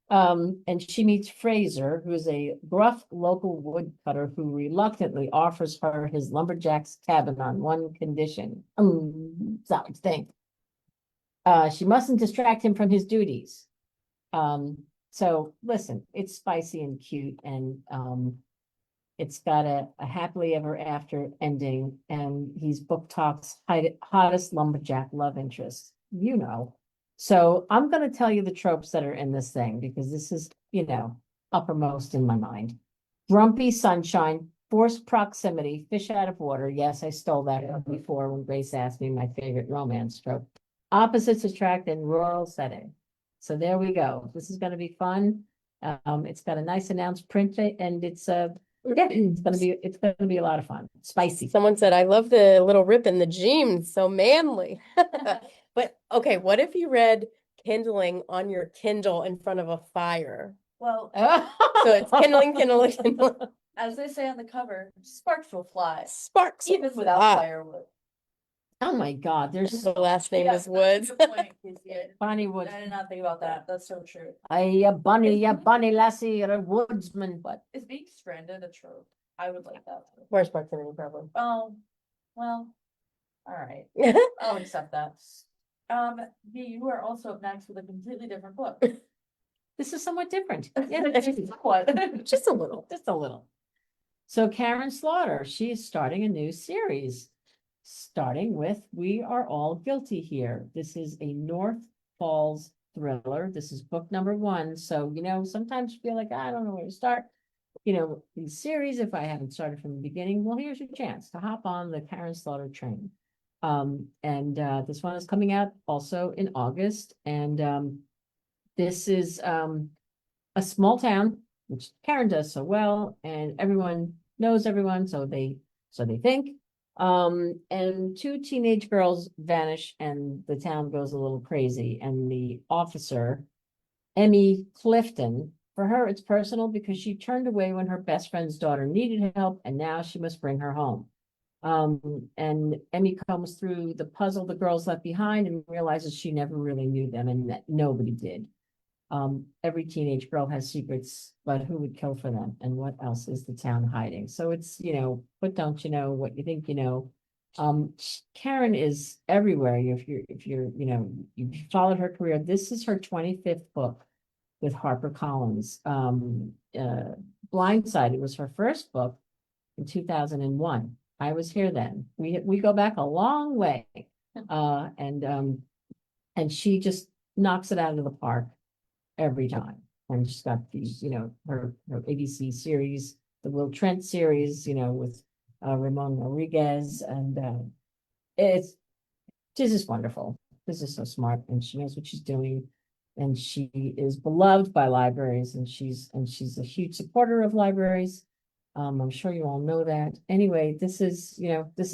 A: And she meets Fraser, who's a gruff local woodcutter who reluctantly offers her his lumberjack's cabin on one condition. That's what you think. She mustn't distract him from his duties. So listen, it's spicy and cute, and it's got a happily ever after ending, and he's Book Talk's hottest lumberjack love interest. So I'm going to tell you the tropes that are in this thing because this is, uppermost in my mind. Grumpy sunshine, forced proximity, fish out of water. Yes, I stole that before when Grace asked me my favorite romance trope. Opposites attract and rural setting. So there we go. This is going to be fun. It's got a nice announced print and it's going to be a lot of fun. Spicy.
B: Someone said, I love the little rip in the jeans, so manly. But okay, what if you read Kindling on your Kindle in front of a fire?
C: Well,
B: So it's kindling, kindling, kindling.
C: as they say on the cover, sparks will fly,
B: Sparks.
C: even without
B: fly.
C: firewood.
A: Oh my God, there's
B: The last name
C: Yeah,
B: is
C: that's a
B: Woods.
C: good point, Casey.
A: Bonnie Woods.
C: I did not think about that. That's so true.
A: Yeah, Bonnie lassie, you're a woodsman, but
C: Is being stranded a trope? I would like that.
B: Where's proximity problem?
C: Well, all right. I'll accept that. V, you are also up next with a completely different book.
A: this is somewhat different.
C: Yeah, what?
B: Just a little.
A: Just a little. So Karen Slaughter, she is starting a new series, starting with We Are All Guilty Here. This is a North Falls thriller. This is book number 1. So, sometimes you feel like, I don't know where to start. These series, if I haven't started from the beginning, well, here's your chance to hop on the Karen Slaughter train. This one is coming out also in August. And this is a small town, which Karen does so well, and everyone knows everyone, so they think. And 2 teenage girls vanish, and the town goes a little crazy. And the officer, Emmy Clifton, for her, it's personal because she turned away when her best friend's daughter needed help, and now she must bring her home. And Emmy comes through the puzzle the girls left behind and realizes she never really knew them and that nobody did. every teenage girl has secrets, but who would kill for them? And what else is the town hiding? So it's, what don't you know, what you think you know. Karen is everywhere. If you're, you've followed her career. This is her 25th book with HarperCollins. Blindsided was her first book in 2001. I was here then. We go back a long way. And she just knocks it out of the park every time. And she's got these, her ABC series, the Will Trent series, with Ramon Rodriguez, and it's she's just wonderful. This is so smart, and she knows what she's doing, and she is beloved by libraries, and she's a huge supporter of libraries. I'm sure you all know that. Anyway, this is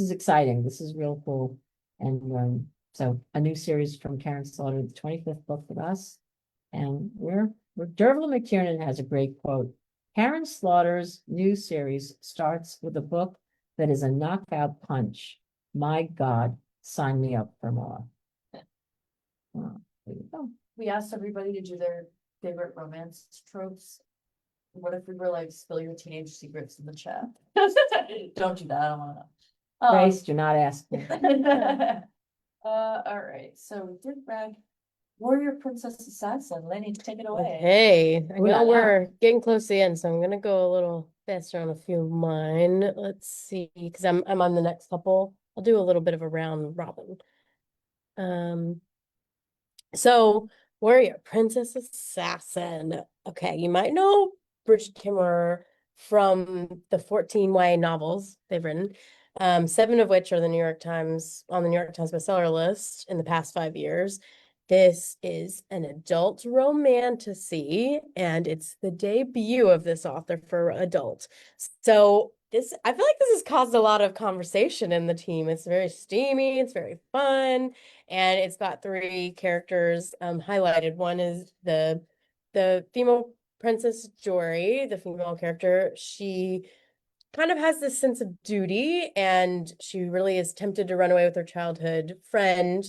A: exciting. This is real cool, and so a new series from Karen Slaughter, the 25th book with us. And Dervla McTiernan has a great quote. Karen Slaughter's new series starts with a book that is a knockout punch. My God, sign me up for more. Well, there you go.
C: We asked everybody to do their favorite romance tropes. What if we were like, spill your teenage secrets in the chat? Don't do that, I don't wanna know.
A: Grace, do not ask me.
C: All right, so we did brag. Warrior Princess Assassin, Lenny, take it away.
B: Okay, I
A: Ooh la
B: know
A: la.
B: we're getting close to the end, so I'm gonna go a little faster on a few of mine. Let's see, because I'm on the next couple. I'll do a little bit of a round robin. So Warrior Princess Assassin. Okay, you might know Bridget Kimmerer from the 14 YA novels they've written. 7 of which are the New York Times on the New York Times bestseller list in the past 5 years. This is an adult romantasy, and it's the debut of this author for adult. So I feel like this has caused a lot of conversation in the team. It's very steamy, it's very fun, and it's got 3 characters highlighted. One is the female Princess Jory, the female character. She kind of has this sense of duty, and she really is tempted to run away with her childhood friend,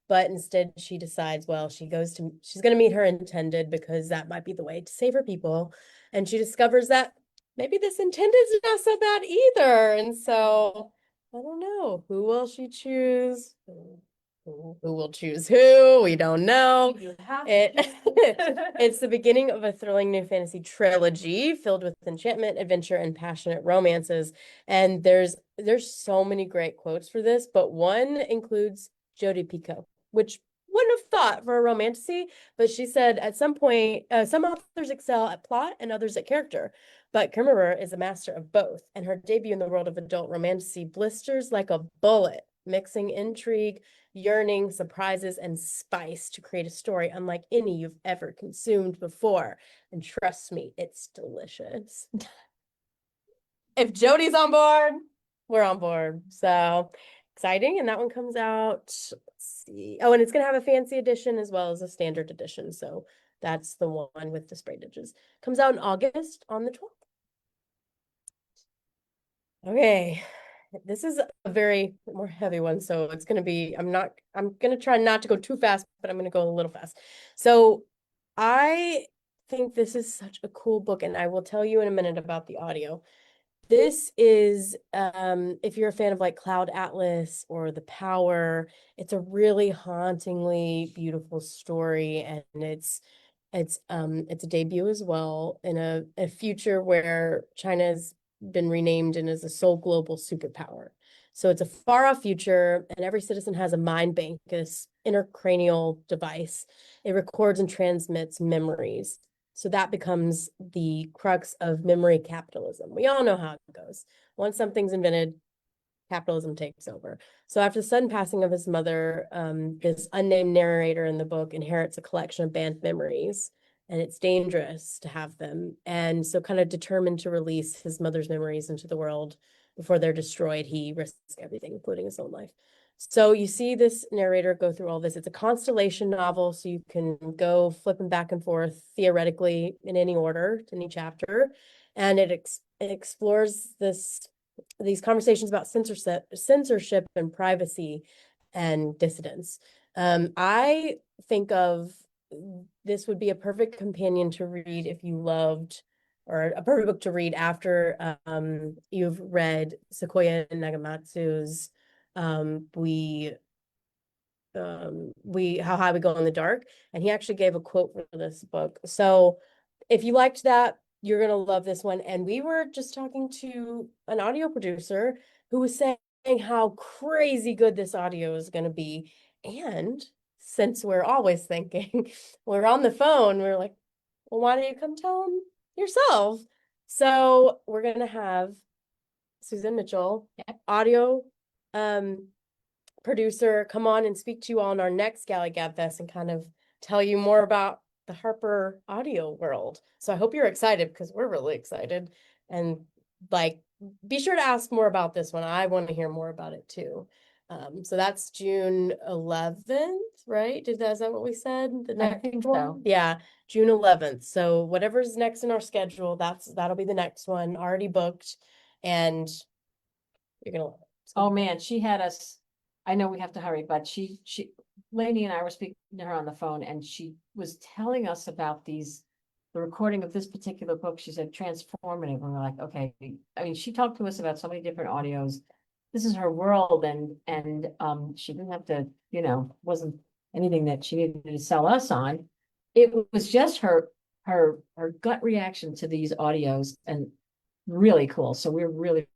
B: but instead she decides, well, she's going to meet her intended because that might be the way to save her people. And she discovers that maybe this intended is not so bad either. And so I don't know, who will she choose? Who will choose who? We don't know.
C: You have
B: It
C: to.
B: it's the beginning of a thrilling new fantasy trilogy filled with enchantment, adventure, and passionate romances. And there's so many great quotes for this, but one includes Jodi Picoult, which wouldn't have thought for a romantasy, but she said at some point, some authors excel at plot and others at character, but Kimmerer is a master of both, and her debut in the world of adult romantasy blisters like a bullet, mixing intrigue, yearning, surprises, and spice to create a story unlike any you've ever consumed before. And trust me, it's delicious. If Jodi's on board, we're on board. So exciting. And that one comes out, let's see. Oh, and it's going to have a fancy edition as well as a standard edition. So that's the one with the sprayed edges. Comes out in August on the 12th. Okay, this is a very more heavy one, so it's going to be, I'm going to try not to go too fast, but I'm going to go a little fast. So I think this is such a cool book, and I will tell you in a minute about the audio. This is, if you're a fan of like Cloud Atlas or The Power, it's a really hauntingly beautiful story, and it's a debut as well in a future where China's been renamed and is a sole global superpower. So it's a far off future, and every citizen has a mind bank, this intracranial device. It records and transmits memories. So that becomes the crux of memory capitalism. We all know how it goes. Once something's invented, capitalism takes over. So after the sudden passing of his mother, this unnamed narrator in the book inherits a collection of banned memories, and it's dangerous to have them. And so kind of determined to release his mother's memories into the world before they're destroyed, he risks everything, including his own life. So you see this narrator go through all this. It's a constellation novel, so you can go flipping back and forth theoretically in any order to any chapter. And it explores these conversations about censorship and privacy and dissidence. I think of this would be a perfect companion to read if you loved, or a perfect book to read after you've read Sequoia Nagamatsu's we How High We Go in the Dark, and he actually gave a quote for this book. So if you liked that, you're gonna love this one. And we were just talking to an audio producer who was saying how crazy good this audio is gonna be. And since we're always thinking, we're on the phone, we're like, well, why don't you come tell them yourself? So we're gonna have Susan Mitchell, audio producer, come on and speak to you on our next Galley Gab Fest and kind of tell you more about the Harper audio world. So I hope you're excited, because we're really excited. And like, be sure to ask more about this one. I want to hear more about it too. So that's June 11th, right? Is that what we said? The
A: I
B: next
A: think
B: one?
A: so.
B: Yeah, June 11th. So whatever's next in our schedule, that'll be the next one, already booked. And you're gonna love it.
A: Oh, man, she had us, I know we have to hurry, but Lainey and I were speaking to her on the phone, and she was telling us about the recording of this particular book. She said transformative, and we're like, okay. I mean, she talked to us about so many different audios. This is her world, and she didn't have to, wasn't anything that she needed to sell us on. It was just her gut reaction to these audios, and really cool. So we're really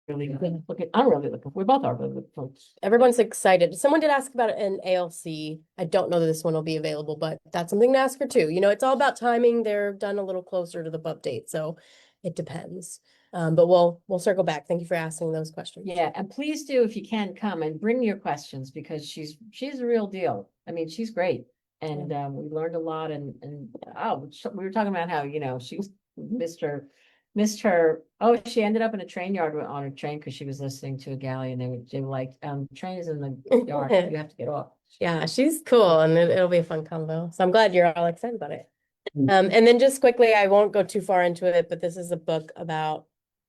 A: looking, I'm really looking, we both are really looking forward.
B: Everyone's excited. Someone did ask about an ALC. I don't know that this one will be available, but that's something to ask her too. It's all about timing. They're done a little closer to the pub date, so it depends. But we'll circle back. Thank you for asking those questions.
A: Yeah, and please do, if you can, come and bring your questions, because she's a real deal. I mean, she's great. And we learned a lot, and we were talking about how, she missed her. Oh, she ended up in a train yard on her train because she was listening to a galley, and they were like, train is in the yard, you have to get off.
B: Yeah, she's cool, and it'll be a fun convo. So I'm glad you're all excited about it. And then just quickly, I won't go too far into it, but this is a book about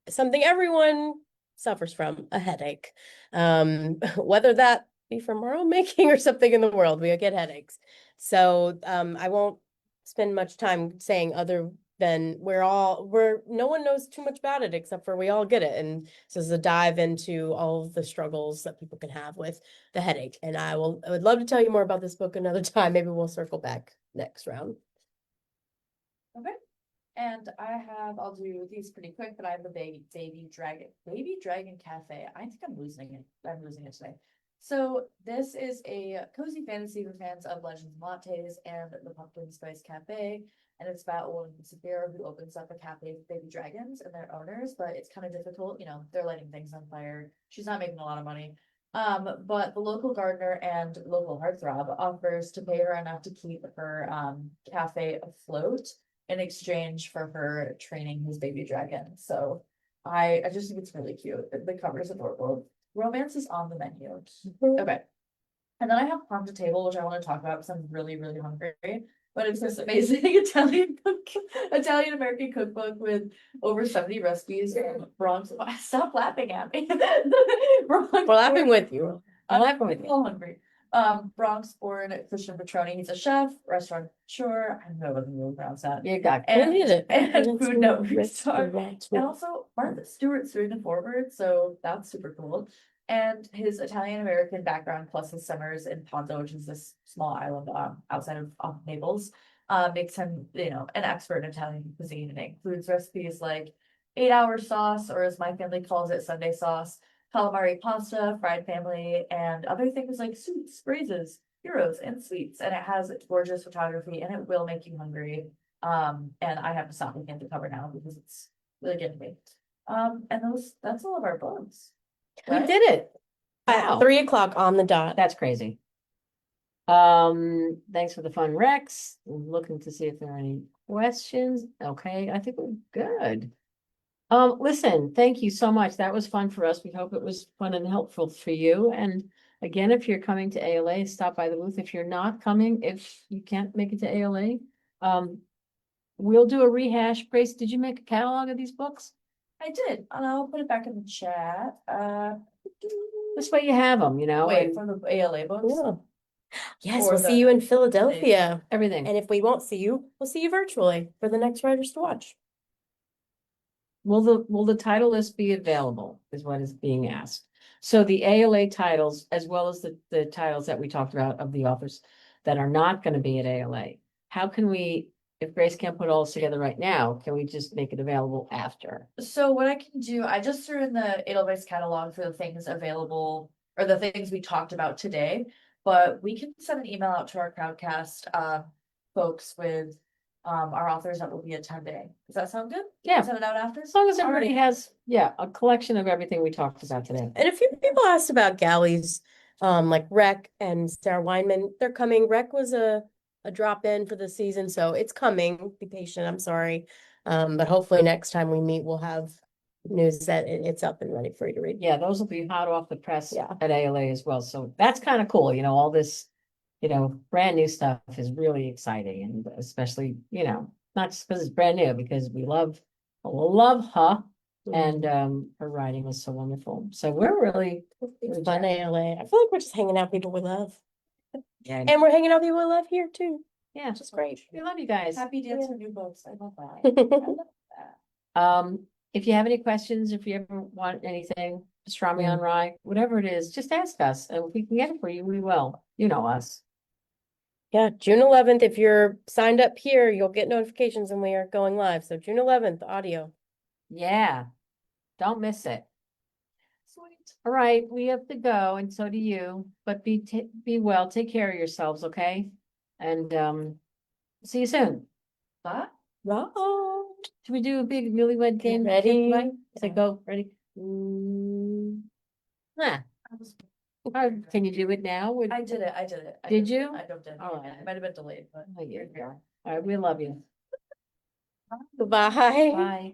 B: something everyone suffers from, a headache. Whether that be from our own making or something in the world, we get headaches. So I won't spend much time saying other than no one knows too much about it, except for we all get it. And so this is a dive into all of the struggles that people can have with the headache. And I would love to tell you more about this book another time. Maybe we'll circle back next round.
C: Okay. And I'll do these pretty quick, but I have the baby dragon cafe. I think I'm losing it today. So this is a cozy fantasy for fans of Legends and Lattes and the Pumpkin Spice Cafe. And it's about a woman in Severe who opens up a cafe for baby dragons and their owners, but it's kind of difficult. They're lighting things on fire. She's not making a lot of money. But the local gardener and local heartthrob offers to pay her enough to keep her cafe afloat in exchange for her training his baby dragon. So I just think it's really cute. The cover is adorable. Romance is on the menu. Okay. And then I have Farm to Table, which I want to talk about because I'm really, really hungry. But it's this amazing Italian American cookbook with over 70 recipes from Bronx. Stop laughing at me.
B: We're laughing with you.
A: I'm laughing with you.
C: I'm hungry. Bronx-born Christian Petroni. He's a chef, restaurateur. I don't know what the pronounce that.
A: You got
C: And Food Network star. And also Martha Stewart's doing the forward, so that's super cool. And his Italian-American background plus his summers in Ponzo, which is this small island outside of Naples, makes him, an expert in Italian cuisine, and it includes recipes like 8-hour sauce, or as my family calls it, Sunday sauce, calamari pasta, fried family, and other things like soups, braises, gyros, and sweets. And it has gorgeous photography, and it will make you hungry. And I have to stop looking at the cover now because it's really getting me. And that's all of our books.
A: We did it.
B: At 3:00 on the dot.
A: That's crazy. Thanks for the fun, Rex. I'm looking to see if there are any questions. Okay, I think we're good. Listen, thank you so much. That was fun for us. We hope it was fun and helpful for you. And again, if you're coming to ALA, stop by the booth. If you're not coming, if you can't make it to ALA, we'll do a rehash. Grace, did you make a catalog of these books?
C: I did, and I'll put it back in the chat.
A: This way you have them,
C: Wait, for the ALA books?
B: Yeah. Yes,
C: Or
B: we'll see
C: the-
B: you in Philadelphia.
A: Everything.
B: And if we won't see you, we'll see you virtually for the next Writers to Watch.
A: Will the title list be available is what is being asked. So the ALA titles, as well as the titles that we talked about of the authors that are not going to be at ALA. How can we, if Grace can't put all this together right now, can we just make it available after?
C: So what I can do, I just threw in the Edelweiss catalog for the things available or the things we talked about today. But we can send an email out to our crowdcast folks with our authors that will be attending. Does that sound good?
A: Yeah.
C: Send it out after?
A: As long as everybody has, yeah, a collection of everything we talked about today.
B: And a few people asked about Galley's, like Rec and Sarah Weinman. They're coming. Rec was a drop in for the season, so it's coming. Be patient. I'm sorry. But hopefully next time we meet, we'll have news that it's up and ready for you to read.
A: Yeah, those will be hot off the press
B: Yeah.
A: at ALA as well. So that's kind of cool, all this, brand new stuff is really exciting and especially, not just because it's brand new, because we love her and her writing was so wonderful. So we're really,
B: It's fun ALA. I feel like we're just hanging out with people we love.
A: yeah,
B: And we're hanging out with people we love here too.
A: yeah,
B: Which is great.
A: we love you guys.
C: Happy dance for new books. I love that.
A: If you have any questions, if you ever want anything, pastrami on rye, whatever it is, just ask us. And if we can get it for you, we will. You know us.
B: Yeah, June 11th, if you're signed up here, you'll get notifications when we are going live. So June 11th, audio.
A: Yeah, don't miss it. Sweet. All right, we have to go, and so do you. But be well. Take care of yourselves, okay? And see you soon.
C: Bye.
A: Should we do a big newlywed game?
B: Ready?
A: Say go. Ready? Ah. Can you do it now?
C: I did it. I did it.
A: Did you?
C: I jumped in.
A: All right.
C: It might have been delayed, but.
A: Oh, here you go. All right, we love you.
B: Goodbye.
A: Bye.